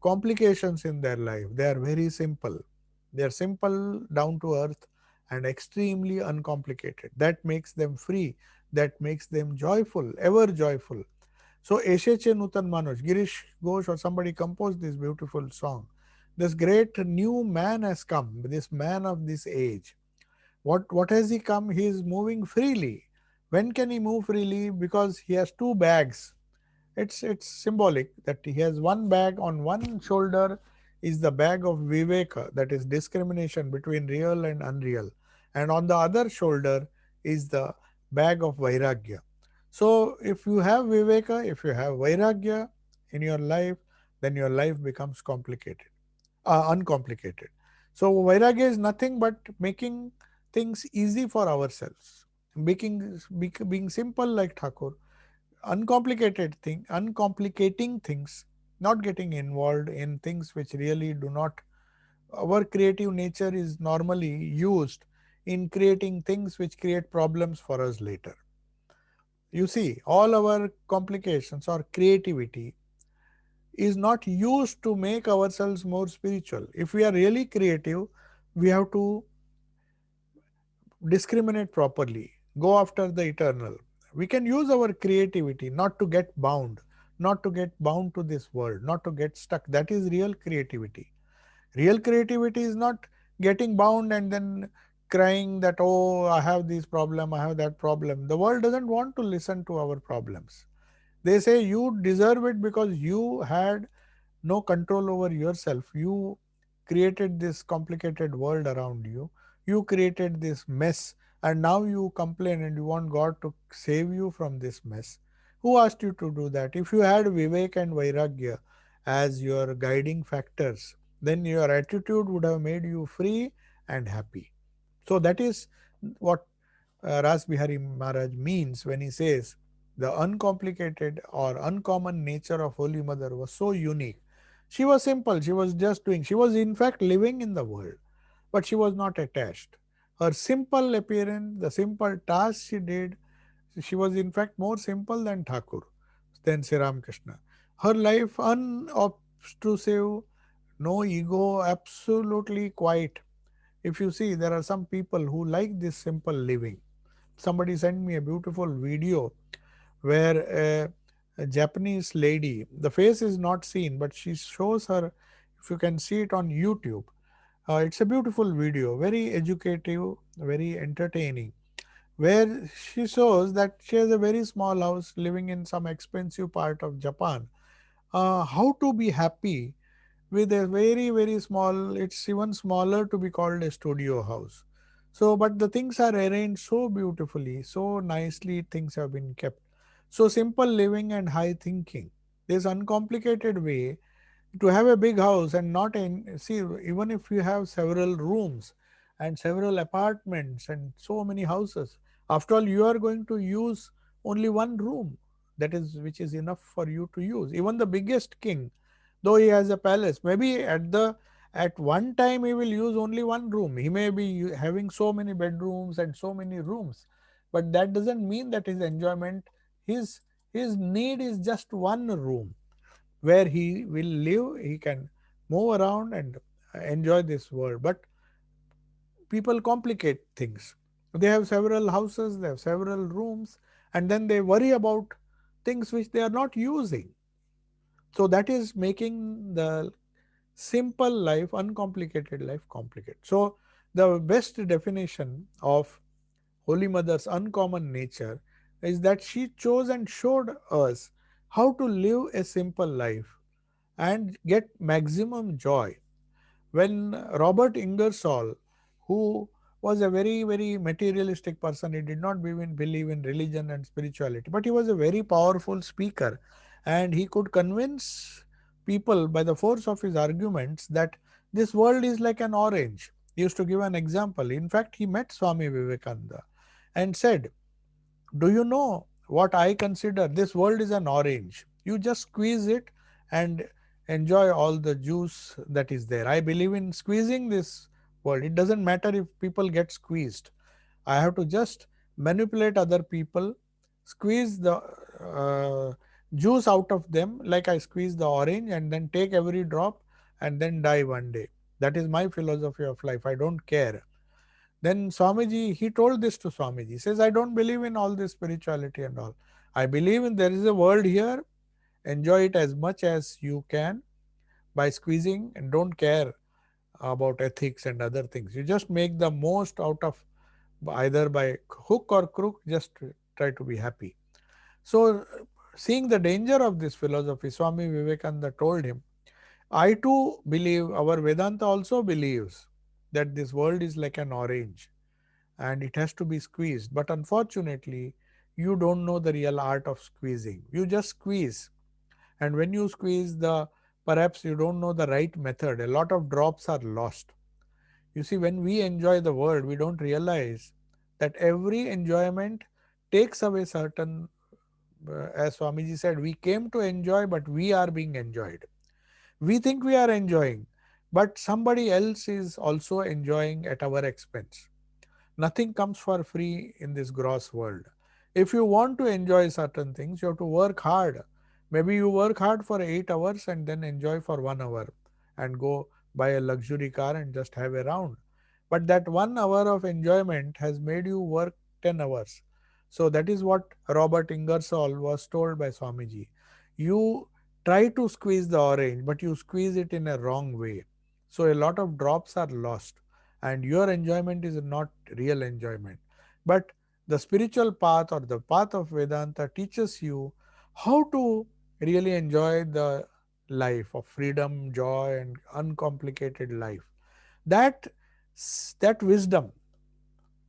complications in their life. They are very simple. They are simple, down to earth, and extremely uncomplicated. That makes them free. That makes them joyful, ever joyful. So Esheche Nutan Manoj, Girish Ghosh or somebody composed this beautiful song. This great new man has come, this man of this age. What has he come? He is moving freely. When can he move freely? Because he has two bags. It's symbolic that he has one bag. On one shoulder is the bag of viveka, that is discrimination between real and unreal, and on the other shoulder is the bag of vairagya. So if you have viveka, if you have vairagya in your life, then your life becomes complicated, uncomplicated. So vairagya is nothing but making things easy for ourselves, being simple like Thakur, uncomplicating things, not getting involved in things which really do not. Our creative nature is normally used in creating things which create problems for us later. You see, all our complications or creativity is not used to make ourselves more spiritual. If we are really creative, we have to discriminate properly, go after the eternal. We can use our creativity not to get bound, not to get bound to this world, not to get stuck. That is real creativity. Real creativity is not getting bound and then crying that, oh, I have this problem, I have that problem. The world doesn't want to listen to our problems. They say you deserve it because you had no control over yourself. You created this complicated world around you. You created this mess, and now you complain and you want God to save you from this mess. Who asked you to do that? If you had Vivek and Vairagya as your guiding factors, then your attitude would have made you free and happy. So that is what Ras Bihari Maharaj means when he says the uncomplicated or uncommon nature of Holy Mother was so unique. She was simple, she was just doing, she was in fact living in the world, but she was not attached. Her simple appearance, the simple tasks she did, she was in fact more simple than Thakur, than Sri Ramakrishna. Her life unobtrusive, no ego, absolutely quiet. If you see, there are some people who like this simple living. Somebody sent me a beautiful video where a Japanese lady, the face is not seen, but she shows her, if you can see it on YouTube. It's a beautiful video, very educative, very entertaining, where she shows that she has a very small house living in some expensive part of Japan. How to be happy with a very very small, it's even smaller to be called a studio house. So but the things are arranged so beautifully, so nicely things have been kept. So simple living and high thinking, this uncomplicated way to have a big house and not in, see, even if you have several rooms and several apartments and so many houses, after all you are going to use only one room, that is which is enough for you to use. Even the biggest king, though he has a palace, maybe at one time he will use only one room. He may be having so many bedrooms and so many rooms, but that doesn't mean that his enjoyment, his his need is just one room where he will live, he can move around and enjoy this world. But people complicate things. They have several houses, they have several rooms, and then they worry about things which they are not using. So that is making the simple life, uncomplicated life, complicated. So the best definition of Holy Mother's uncommon nature is that she chose and showed us how to live a simple life and get maximum joy. When Robert Ingersoll, who was a very, very materialistic person, he did not believe in religion and spirituality, but he was a very powerful speaker and he could convince people by the force of his arguments that this world is like an orange. He used to give an example. In fact, he met Swami Vivekananda and said, do you know what I consider? This world is an orange. You just squeeze it and enjoy all the juice that is there. I believe in squeezing this world. It doesn't matter if people get squeezed. I have to just manipulate other people, squeeze the juice out of them like I squeeze the orange and then take every drop and then die one day. That is my philosophy of life. I don't care. Then Swamiji, he told this to Swamiji. He says, I don't believe in all this spirituality and all. I believe in there is a world here. Enjoy it as much as you can by squeezing and don't care about ethics and other things. You just make the most out of either by hook or crook, just try to be happy. So, seeing the danger of this philosophy, Swami Vivekananda told him, I too believe, our Vedanta also believes that this world is like an orange and it has to be squeezed. But unfortunately, you don't know the real art of squeezing. You just squeeze. And when you squeeze, perhaps you don't know the right method. A lot of drops are lost. You see, when we enjoy the world, we don't realize that every enjoyment takes away certain, as Swamiji said, we came to enjoy, but we are being enjoyed. We think we are enjoying, but somebody else is also enjoying at our expense. Nothing comes for free in this gross world. If you want to enjoy certain things, you have to work hard. Maybe you work hard for 8 hours and then enjoy for 1 hour and go buy a luxury car and just have a round. But that 1 hour of enjoyment has made you work 10 hours. So that is what Robert Ingersoll was told by Swamiji. You try to squeeze the orange, but you squeeze it in a wrong way. So a lot of drops are lost, and your enjoyment is not real enjoyment. But the spiritual path or the path of Vedanta teaches you how to really enjoy the life of freedom, joy, and uncomplicated life. That that wisdom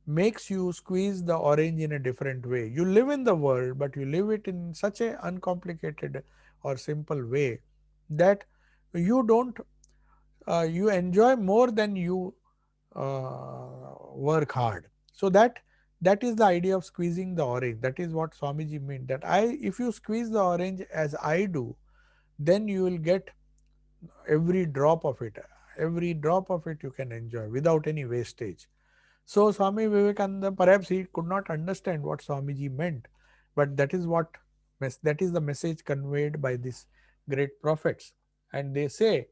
makes you squeeze the orange in a different way. You live in the world, but you live it in such a uncomplicated or simple way that you don't you enjoy more than you work hard. So that is the idea of squeezing the orange. That is what Swamiji meant. That if you squeeze the orange as I do, then you will get every drop of it. Every drop of it you can enjoy without any wastage. So Swami Vivekananda, perhaps he could not understand what Swamiji meant, but that is what that is the message conveyed by these great prophets. And they say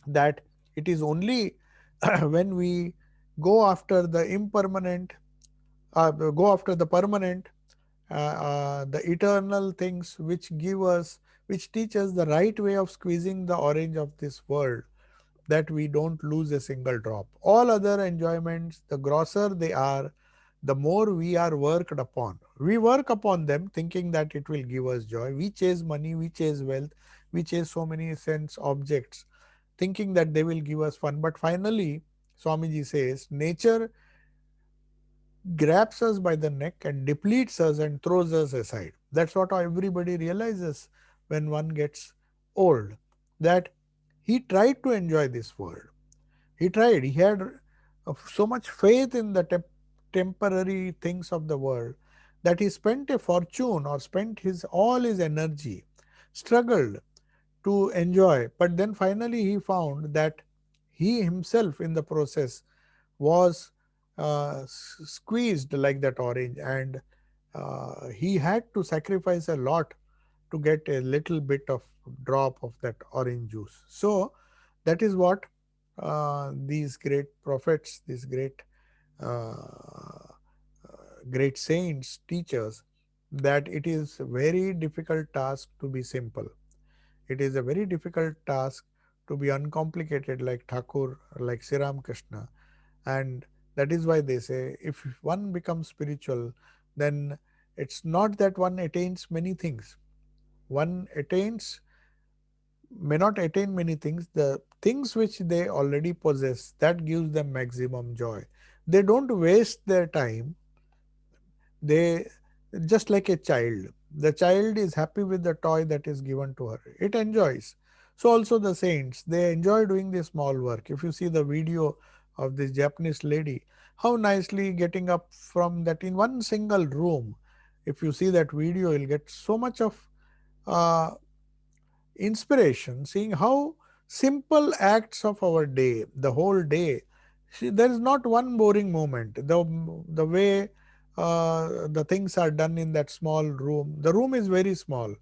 that it is only when we go after the impermanent, go after the permanent, the eternal things which give us, which teach us the right way of squeezing the orange of this world, that we don't lose a single drop. All other enjoyments, the grosser they are, the more we are worked upon. We work upon them thinking that it will give us joy. We chase money, we chase wealth, we chase so many sense objects, thinking that they will give us fun. But finally, Swamiji says, nature grabs us by the neck and depletes us and throws us aside. That's what everybody realizes when one gets old, that he tried to enjoy this world. He tried. He had so much faith in the temporary things of the world that he spent a fortune or spent his all his energy, struggled to enjoy. But then finally he found that he himself in the process was squeezed like that orange, and he had to sacrifice a lot to get a little bit of drop of that orange juice. So that is what these great prophets, these uh, great saints teach us, that it is a very difficult task to be simple. It is a very difficult task to be uncomplicated like Thakur, like Sri Krishna. And that is why they say if one becomes spiritual, then it's not that one attains many things. One attains, may not attain many things. The things which they already possess, that gives them maximum joy. They don't waste their time. They, just like a child, the child is happy with the toy that is given to her, it enjoys. So also the saints, they enjoy doing the small work. If you see the video of this Japanese lady, how nicely getting up from that in one single room, if you see that video, you'll get so much of uh, inspiration, seeing how simple acts of our day, the whole day, there is not one boring moment. The way the things are done in that small room, the room is very small.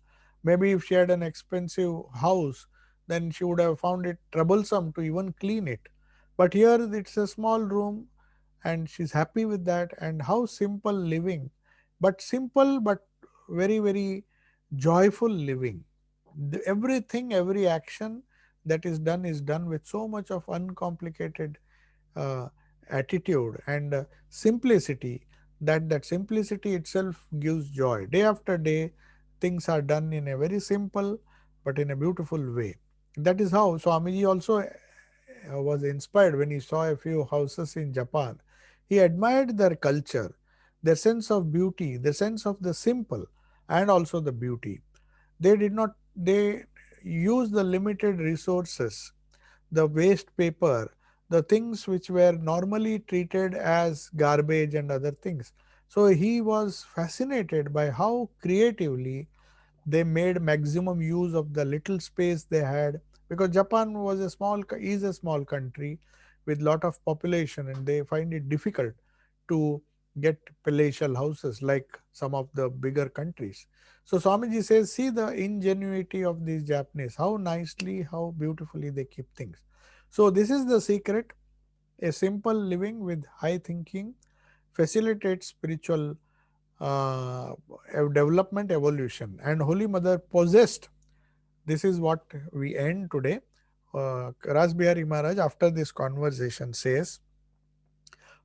Maybe if she had an expensive house, then she would have found it troublesome to even clean it. But here it's a small room, and she's happy with that. And how simple living, but simple, but very, very joyful living. Everything, every action that is done with so much of uncomplicated uh, attitude and simplicity, that that simplicity itself gives joy. Day after day, things are done in a very simple but in a beautiful way. That is how Swamiji also was inspired when he saw a few houses in Japan. He admired their culture, their sense of beauty, their sense of the simple, and also the beauty. They did not, they use the limited resources, the waste paper, the things which were normally treated as garbage and other things. So he was fascinated by how creatively they made maximum use of the little space they had, because Japan was a is a small country with lot of population, and they find it difficult to get palatial houses like some of the bigger countries. So Swamiji says, see the ingenuity of these Japanese, how nicely, how beautifully they keep things. So this is the secret. A simple living with high thinking facilitates spiritual development, evolution. And Holy Mother possessed, this is what we end today. Ras Bihari Maharaj, after this conversation, says,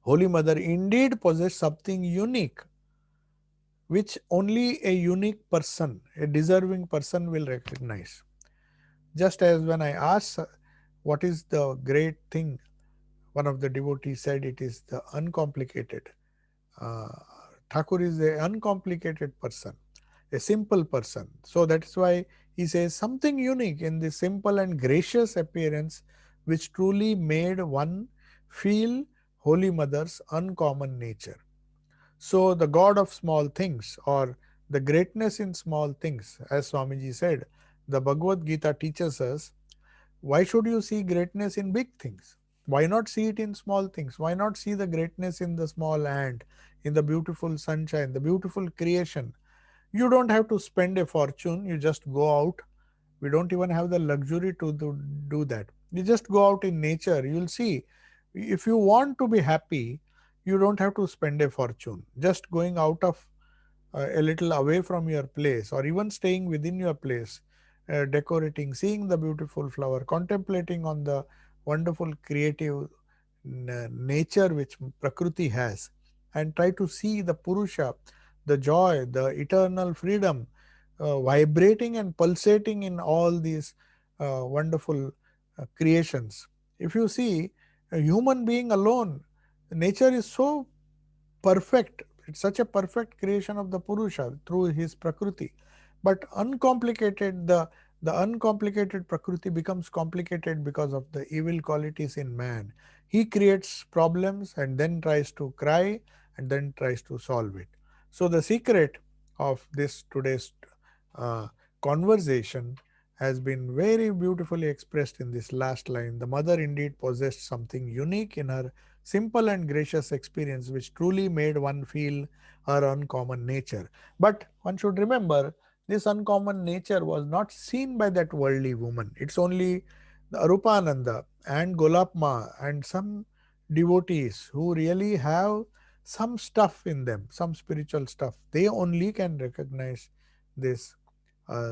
Holy Mother indeed possessed something unique, which only a unique person, a deserving person, will recognize. Just as when I asked, what is the great thing, one of the devotees said, it is the uncomplicated. Uh, Thakur is an uncomplicated person, a simple person. So that's why he says something unique in the simple and gracious appearance, which truly made one feel Holy Mother's uncommon nature. So the God of small things, or the greatness in small things, as Swamiji said, the Bhagavad Gita teaches us, why should you see greatness in big things? Why not see it in small things? Why not see the greatness in the small ant, in the beautiful sunshine, the beautiful creation? You don't have to spend a fortune. You just go out. We don't even have the luxury to do that. You just go out in nature. You'll see. If you want to be happy, you don't have to spend a fortune. Just going out of a little away from your place, or even staying within your place, decorating, seeing the beautiful flower, contemplating on the wonderful creative nature which Prakriti has, and try to see the Purusha, the joy, the eternal freedom, vibrating and pulsating in all these wonderful creations. If you see a human being alone, nature is so perfect. It's such a perfect creation of the Purusha through his Prakriti. But the uncomplicated Prakriti becomes complicated because of the evil qualities in man. He creates problems and then tries to cry and then tries to solve it. So the secret of this today's uh, conversation has been very beautifully expressed in this last line. The mother indeed possessed something unique in her simple and gracious experience, which truly made one feel her uncommon nature. But one should remember, this uncommon nature was not seen by that worldly woman. It's only the Arupananda and Golapma and some devotees who really have some stuff in them, some spiritual stuff. They only can recognize this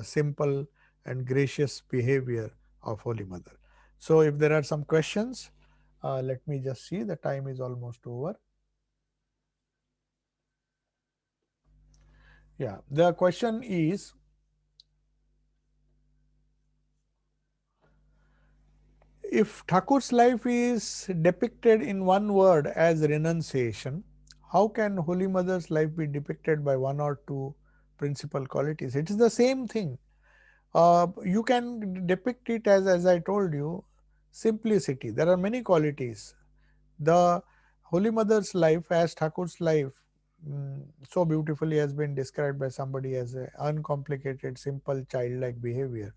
simple and gracious behavior of Holy Mother. So, if there are some questions, let me just see, the time is almost over. Yeah, the question is, if Thakur's life is depicted in one word as renunciation, how can Holy Mother's life be depicted by one or two principal qualities? It is the same thing. You can depict it as I told you, simplicity. There are many qualities. The Holy Mother's life, as Thakur's life, so beautifully has been described by somebody as a uncomplicated, simple, childlike behavior.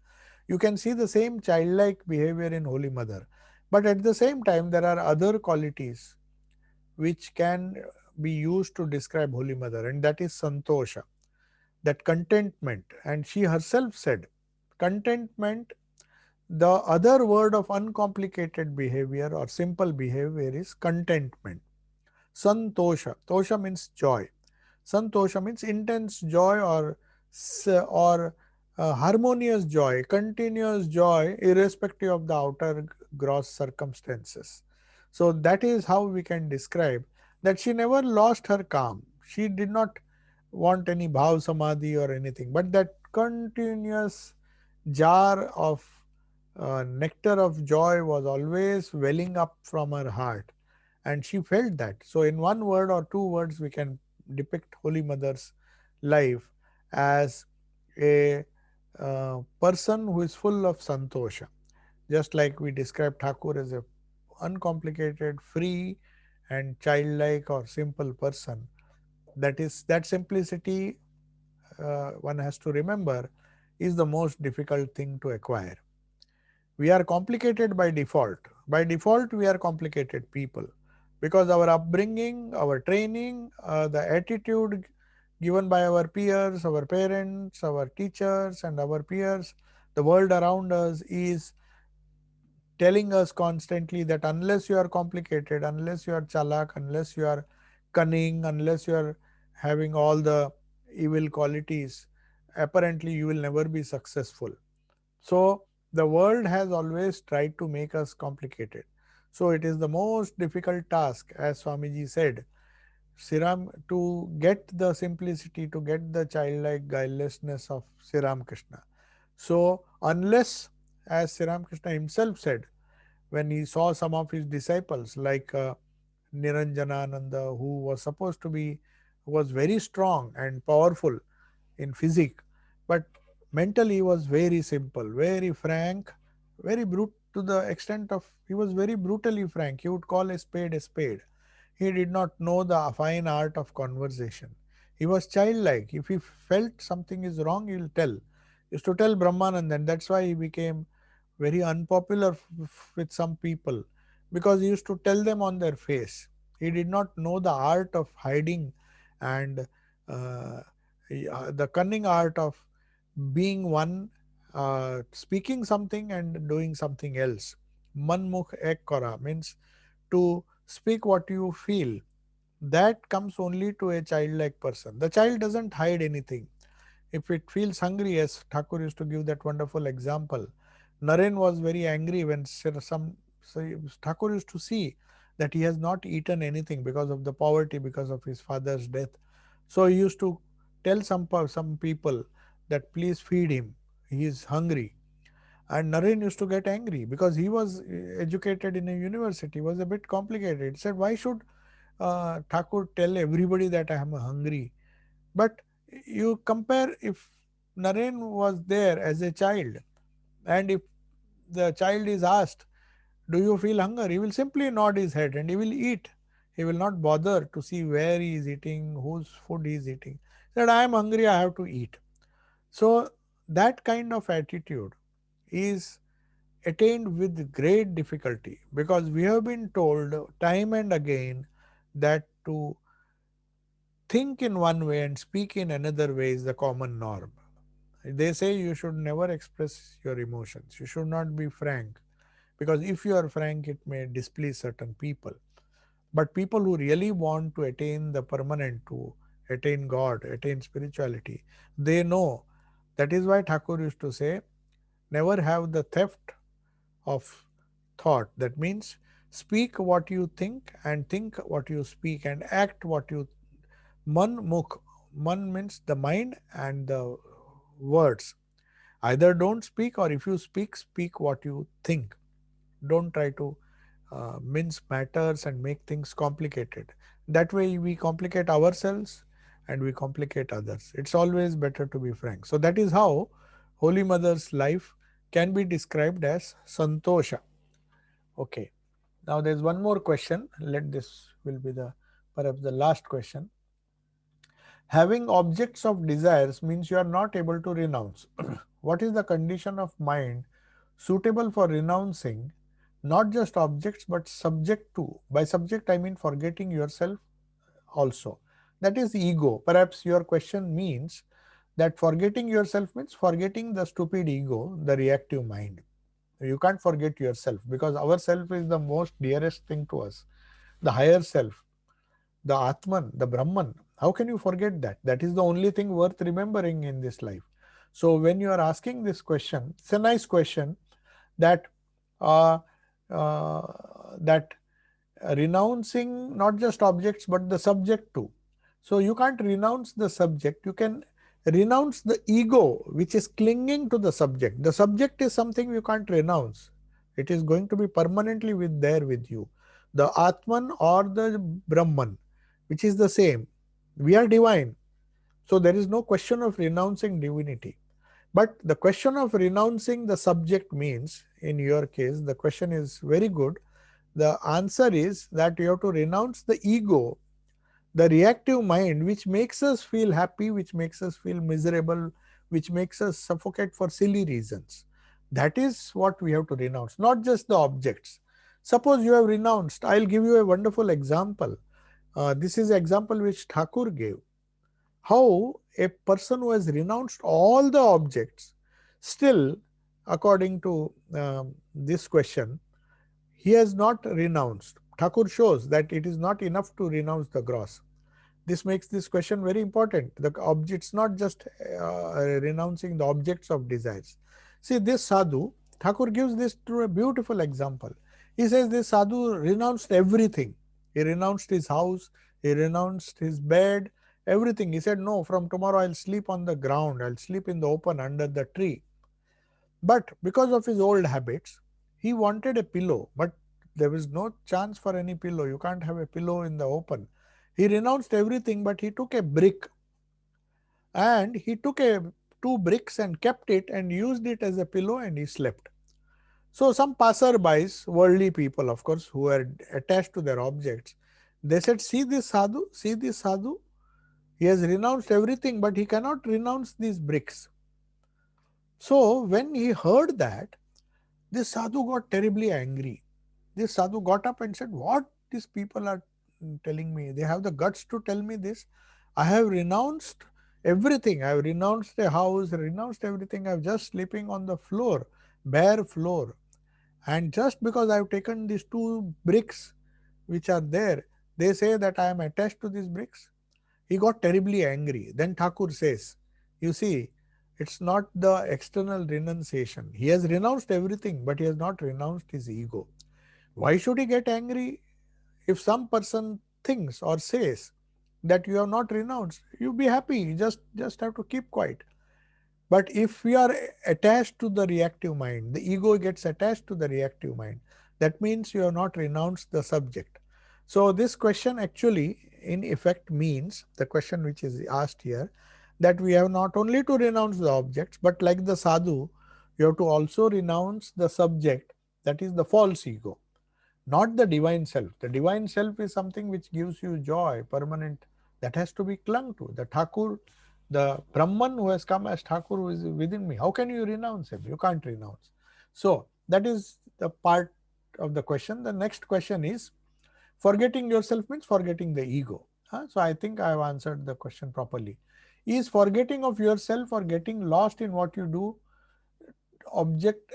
You can see the same childlike behavior in Holy Mother. But at the same time, there are other qualities which can be used to describe Holy Mother, and that is santosha, that contentment. And she herself said, contentment, the other word of uncomplicated behavior or simple behavior is contentment. Santosha. Tosha means joy. Santosha means intense joy, or harmonious joy, continuous joy, irrespective of the outer gross circumstances. So that is how we can describe that she never lost her calm. She did not want any bhav samadhi or anything, but that continuous jar of nectar of joy was always welling up from her heart, and she felt that. So, in one word or two words, we can depict Holy Mother's life as a person who is full of santosha, just like we describe Thakur as a uncomplicated, free, and childlike or simple person. That is, that simplicity, one has to remember, is the most difficult thing to acquire. We are complicated by default. By default, we are complicated people. because our upbringing, our training, the attitude given by our peers, our parents, our teachers, and our peers, the world around us is telling us constantly that unless you are complicated, unless you are chalak, unless you are cunning, unless you are having all the evil qualities, apparently you will never be successful. So the world has always tried to make us complicated. So it is the most difficult task, as Swamiji said, Siram, to get the simplicity, to get the childlike guilelessness of Siram Krishna. So unless, as Siram Krishna himself said, when he saw some of his disciples like Niranjanananda, who was supposed to be, was very strong and powerful in physique, but mentally he was very simple, very frank, very brute to the extent of he was very brutally frank. He would call a spade a spade. He did not know the fine art of conversation. He was childlike. If he felt something is wrong, he will tell. He used to tell Brahmananda, and that's why he became very unpopular with some people, because he used to tell them on their face. He did not know the art of hiding and uh, the cunning art of being one, speaking something and doing something else. Manmukh ek kara means to speak what you feel. That comes only to a childlike person. The child doesn't hide anything. If it feels hungry, as Thakur used to give that wonderful example, Naren was very angry when Thakur used to see that he has not eaten anything because of the poverty, because of his father's death. So he used to tell some people that please feed him. He is hungry. And Naren used to get angry because he was educated in a university. It was a bit complicated. He said, why should Thakur tell everybody that I am hungry? But you compare, if Naren was there as a child, and if the child is asked, do you feel hunger? He will simply nod his head and he will eat. He will not bother to see where he is eating, whose food he is eating. He said, I am hungry, I have to eat. So that kind of attitude is attained with great difficulty, because we have been told time and again that to think in one way and speak in another way is the common norm. They say you should never express your emotions. You should not be frank, because if you are frank, it may displease certain people. But people who really want to attain the permanent, to attain God, attain spirituality, they know. That is why Thakur used to say, never have the theft of thought. That means speak what you think and think what you speak and act what you. Man mukh. Man means the mind and the words. Either don't speak, or if you speak, speak what you think. Don't try to mince matters and make things complicated. That way we complicate ourselves and we complicate others. It's always better to be frank. So that is how Holy Mother's life can be described as Santosha. Okay. Now there's one more question. Let this will be the perhaps the last question. Having objects of desires means you are not able to renounce. What is the condition of mind suitable for renouncing not just objects but subject to? By subject, I mean forgetting yourself also. That is ego. Perhaps your question means that forgetting yourself means forgetting the stupid ego, the reactive mind. You can't forget yourself, because our self is the most dearest thing to us, the higher self, the Atman, the Brahman. How can you forget that? That is the only thing worth remembering in this life. So when you are asking this question, it's a nice question, that uh, uh, that renouncing not just objects but the subject too. So you can't renounce the subject. You can renounce the ego which is clinging to the subject. The subject is something you can't renounce. It is going to be permanently there with you. The Atman or the Brahman, which is the same. We are divine. So there is no question of renouncing divinity. But the question of renouncing the subject means, in your case, the question is very good. The answer is that you have to renounce the ego, the reactive mind, which makes us feel happy, which makes us feel miserable, which makes us suffocate for silly reasons. That is what we have to renounce, not just the objects. Suppose you have renounced. I'll give you a wonderful example. This is an example which Thakur gave. How a person who has renounced all the objects, still, according to this question, he has not renounced. Thakur shows that it is not enough to renounce the gross. This makes this question very important. The objects, not just renouncing the objects of desires. See, this sadhu, Thakur gives this through a beautiful example. He says this sadhu renounced everything. He renounced his house, he renounced his bed, everything. He said, no, from tomorrow I'll sleep on the ground, I'll sleep in the open under the tree. But because of his old habits, he wanted a pillow, but there was no chance for any pillow. You can't have a pillow in the open. He renounced everything, but he took a brick, and he took two bricks and kept it and used it as a pillow, and he slept. So some passerbys, worldly people, of course, who were attached to their objects, they said, see this sadhu, see this sadhu. He has renounced everything, but he cannot renounce these bricks. So when he heard that, this sadhu got terribly angry. This sadhu got up and said, what these people are telling me? They have the guts to tell me this. I have renounced everything. I have renounced the house, renounced everything. I am just sleeping on the floor, bare floor. And just because I have taken these two bricks which are there, they say that I am attached to these bricks. He got terribly angry. Then Thakur says, you see, it's not the external renunciation. He has renounced everything, but he has not renounced his ego. Why should he get angry? If some person thinks or says that you have not renounced, you be happy. You just have to keep quiet. But if we are attached to the reactive mind, the ego gets attached to the reactive mind. That means you have not renounced the subject. So this question actually in effect means, the question which is asked here, that we have not only to renounce the objects, but like the sadhu, you have to also renounce the subject, that is the false ego, not the divine self. The divine self is something which gives you joy, permanent, that has to be clung to. The Thakur, the Brahman who has come as Thakur who is within me, how can you renounce him? You can't renounce. So that is the part of the question. The next question is, forgetting yourself means forgetting the ego. So I think I have answered the question properly. Is forgetting of yourself or getting lost in what you do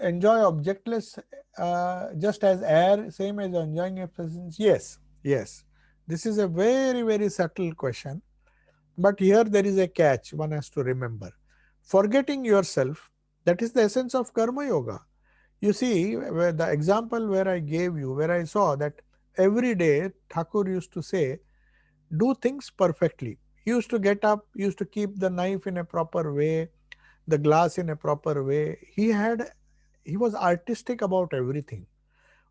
enjoy objectless, just as air, same as enjoying a presence? Yes, yes. This is a very, very subtle question. But here there is a catch one has to remember. Forgetting yourself, that is the essence of Karma Yoga. You see, where the example where I gave you, where I saw that every day Thakur used to say, do things perfectly. He used to get up, used to keep the knife in a proper way, the glass in a proper way. He was artistic about everything.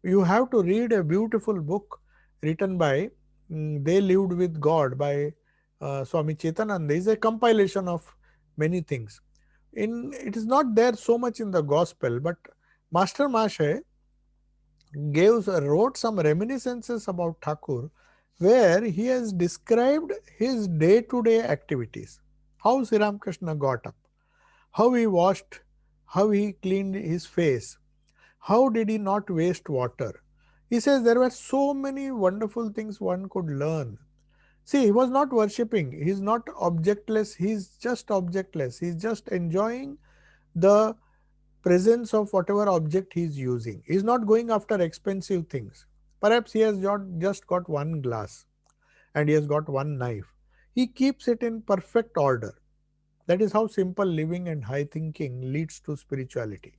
You have to read a beautiful book written by They Lived with God by Swami Chetananda. Is a compilation of many things. It is not there so much in the gospel, but Master Mashe wrote some reminiscences about Thakur, where he has described his day-to-day activities. How Sri Ramakrishna got up, how he washed, how he cleaned his face, how did he not waste water. He says there were so many wonderful things one could learn. See, he was not worshipping, he is not objectless, he is just objectless, he is just enjoying the presence of whatever object he is using. He is not going after expensive things. Perhaps he has just got one glass and he has got one knife. He keeps it in perfect order. That is how simple living and high thinking leads to spirituality.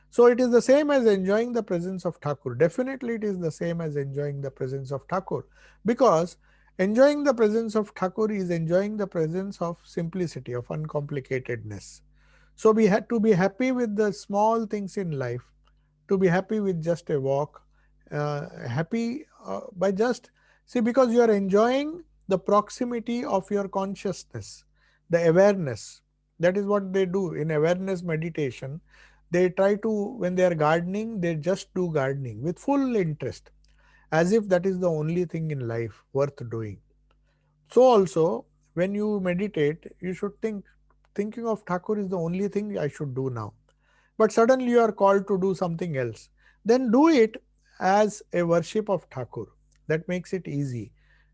So it is the same as enjoying the presence of Thakur. Definitely it is the same as enjoying the presence of Thakur, because enjoying the presence of Thakur is enjoying the presence of simplicity, of uncomplicatedness. So we had to be happy with the small things in life, to be happy with just a walk, happy by just, see, because you are enjoying the proximity of your consciousness, the awareness. That is what they do in awareness meditation. They try to, when they are gardening, they just do gardening with full interest, as if that is the only thing in life worth doing. So also, when you meditate, you should thinking of Thakur is the only thing I should do now. But suddenly you are called to do something else. Then do it as a worship of Thakur. That makes it easy.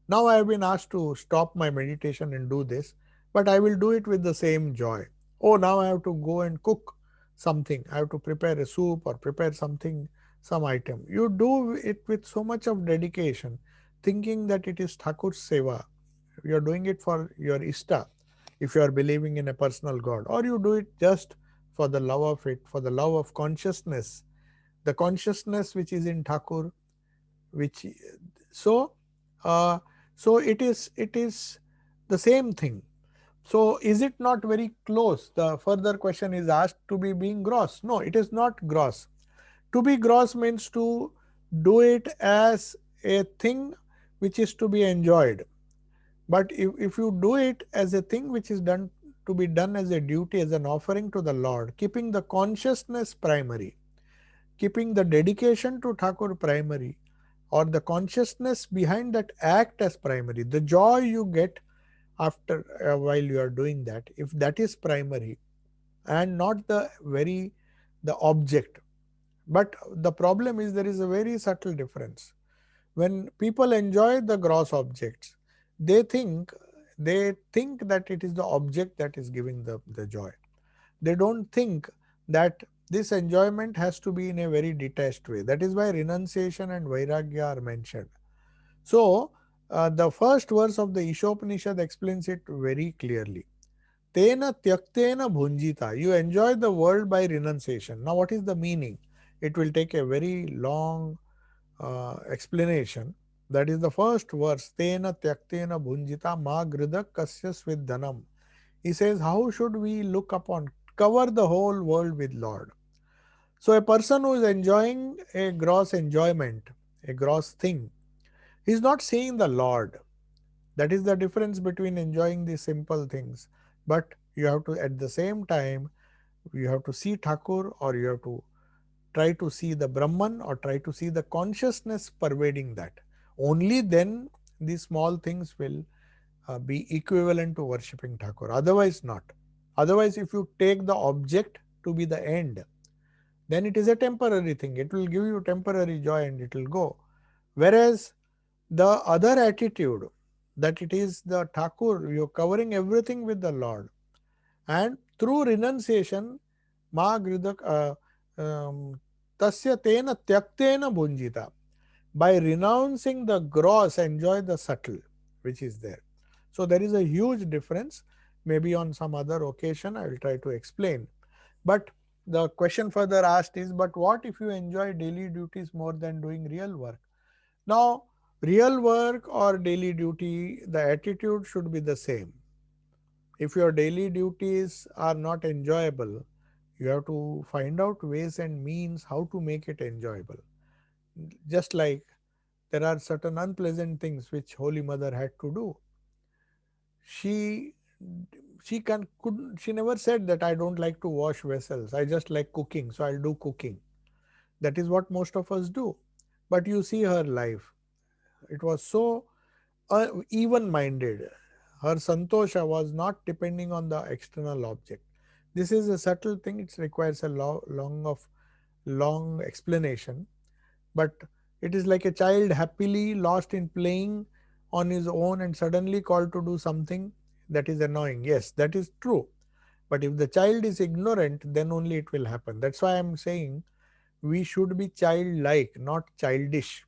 Now I have been asked to stop my meditation and do this, but I will do it with the same joy. Oh, now I have to go and cook something. I have to prepare a soup or prepare something, some item. You do it with so much of dedication, thinking that it is Thakur's seva. You are doing it for your Ishta, if you are believing in a personal God, or you do it just for the love of it, for the love of consciousness, the consciousness which is in Thakur, which so uh, so it is the same thing. So is it not very close? The further question is asked, to be being gross. No, it is not gross. To be gross means to do it as a thing which is to be enjoyed. But if you do it as a thing which is done to be done as a duty, as an offering to the Lord, keeping the consciousness primary, keeping the dedication to Thakur primary, or the consciousness behind that act as primary, the joy you get after while you are doing that, if that is primary and not the object. But the problem is there is a very subtle difference. When people enjoy the gross objects, they think they think that it is the object that is giving the joy. They don't think that this enjoyment has to be in a very detached way. That is why renunciation and vairagya are mentioned. So, the first verse of the Ishopanishad explains it very clearly. Tena tyaktena bhunjita. You enjoy the world by renunciation. Now, what is the meaning? It will take a very long explanation. That is the first verse. Tena tyaktena bhunjita ma gridak kasya svidhanam. He says, how should we look upon, cover the whole world with Lord? So, a person who is enjoying a gross enjoyment, a gross thing, he is not seeing the Lord. That is the difference between enjoying the simple things. But you have to, at the same time, you have to see Thakur, or you have to try to see the Brahman, or try to see the consciousness pervading that. Only then these small things will be equivalent to worshipping Thakur. Otherwise, not. Otherwise, if you take the object to be the end, then it is a temporary thing. It will give you temporary joy and it will go. Whereas the other attitude, that it is the Thakur, you are covering everything with the Lord, and through renunciation, ma gridak tasya tena tyaktena bhunjita. By renouncing the gross, enjoy the subtle, which is there. So there is a huge difference. Maybe on some other occasion I will try to explain. But the question further asked is, but what if you enjoy daily duties more than doing real work? Now, real work or daily duty, the attitude should be the same. If your daily duties are not enjoyable, you have to find out ways and means how to make it enjoyable. Just like there are certain unpleasant things which Holy Mother had to do. She she never said that I don't like to wash vessels. I just like cooking, so I'll do cooking. That is what most of us do. But you see her life. It was so even minded. Her santosha was not depending on the external object. This is a subtle thing. It requires a long explanation. But it is like a child happily lost in playing on his own and suddenly called to do something that is annoying. Yes, that is true. But if the child is ignorant, then only it will happen. That's why I am saying we should be childlike, not childish.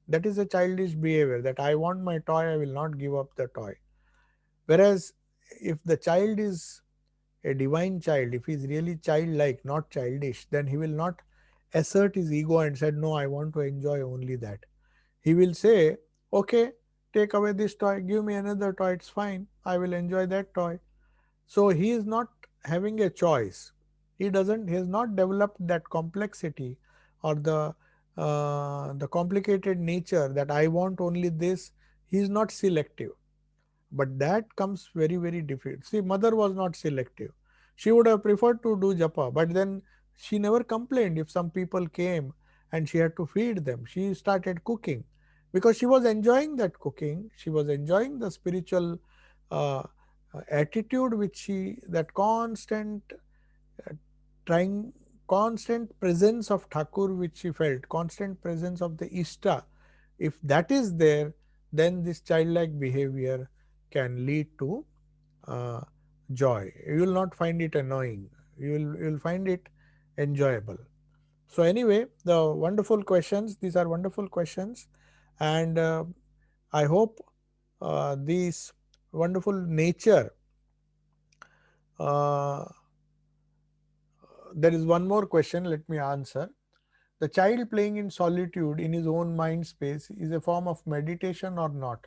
That is a childish behavior, that I want my toy, I will not give up the toy. Whereas if the child is a divine child, if he is really childlike, not childish, then he will not assert his ego and said, no, I want to enjoy only that. He will say, okay, take away this toy, give me another toy, it's fine, I will enjoy that toy. So he is not having a choice. He has not developed that complexity, or the complicated nature that I want only this. He is not selective. But that comes very, very difficult. See, mother was not selective. She would have preferred to do japa, but then she never complained if some people came and she had to feed them. She started cooking because she was enjoying that cooking. She was enjoying the spiritual uh, attitude which that constant uh, trying constant presence of Thakur which he felt, constant presence of the Ishta, if that is there, then this childlike behavior can lead to uh, joy. You will not find it annoying. You will find it enjoyable. So anyway, the wonderful questions. These are wonderful questions, and I hope these wonderful nature. Uh, there is one more question. Let me answer. The child playing in solitude in his own mind space is a form of meditation or not?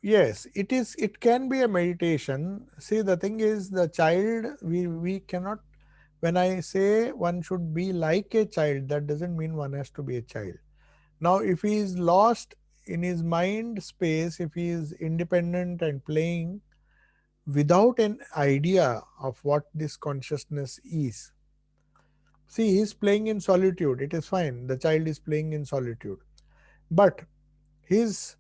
Yes, it is. It can be a meditation. See, the thing is, the child, we cannot. When I say one should be like a child, that doesn't mean one has to be a child. Now, if he is lost in his mind space, if he is independent and playing without an idea of what this consciousness is, see, he is playing in solitude. It is fine. The child is playing in solitude, but his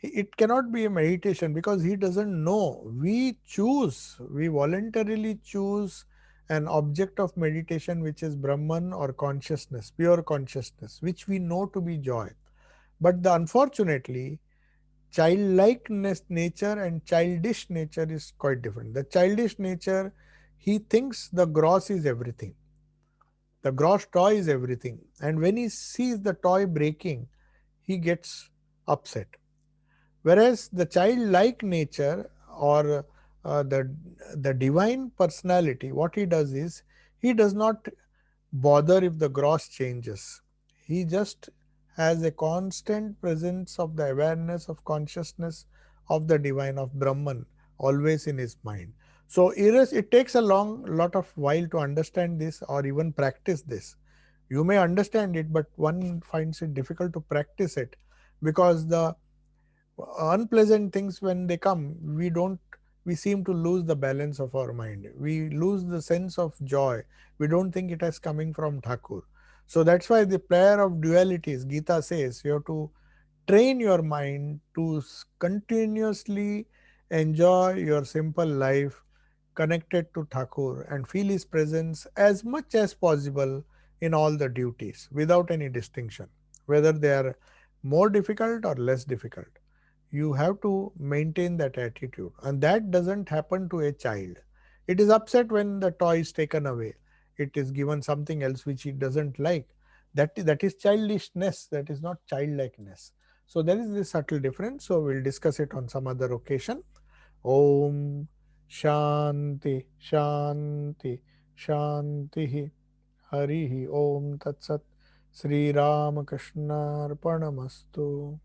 it cannot be a meditation because he doesn't know. We voluntarily choose an object of meditation which is Brahman or consciousness, pure consciousness, which we know to be joy. But unfortunately, childlikeness nature and childish nature is quite different. The childish nature, he thinks the gross is everything. The gross toy is everything. And when he sees the toy breaking, he gets upset. Whereas the childlike nature or the divine personality, what he does is he does not bother if the gross changes. He just has a constant presence of the awareness of consciousness of the divine of Brahman always in his mind. So it takes a lot of while to understand this or even practice this. You may understand it, but one finds it difficult to practice it because the unpleasant things, when they come, we seem to lose the balance of our mind. We lose the sense of joy. We don't think it is coming from Thakur. So that's why the prayer of dualities, Gita says, you have to train your mind to continuously enjoy your simple life connected to Thakur and feel his presence as much as possible in all the duties without any distinction, whether they are more difficult or less difficult. You have to maintain that attitude, and that doesn't happen to a child. It is upset when the toy is taken away. It is given something else which it doesn't like. That is childishness, that is not childlikeness. So there is this subtle difference. So we'll discuss it on some other occasion. Om Shanti Shanti Shanti Harihi Om Tat Sat. Sri Ramakrishna Arpanamastu.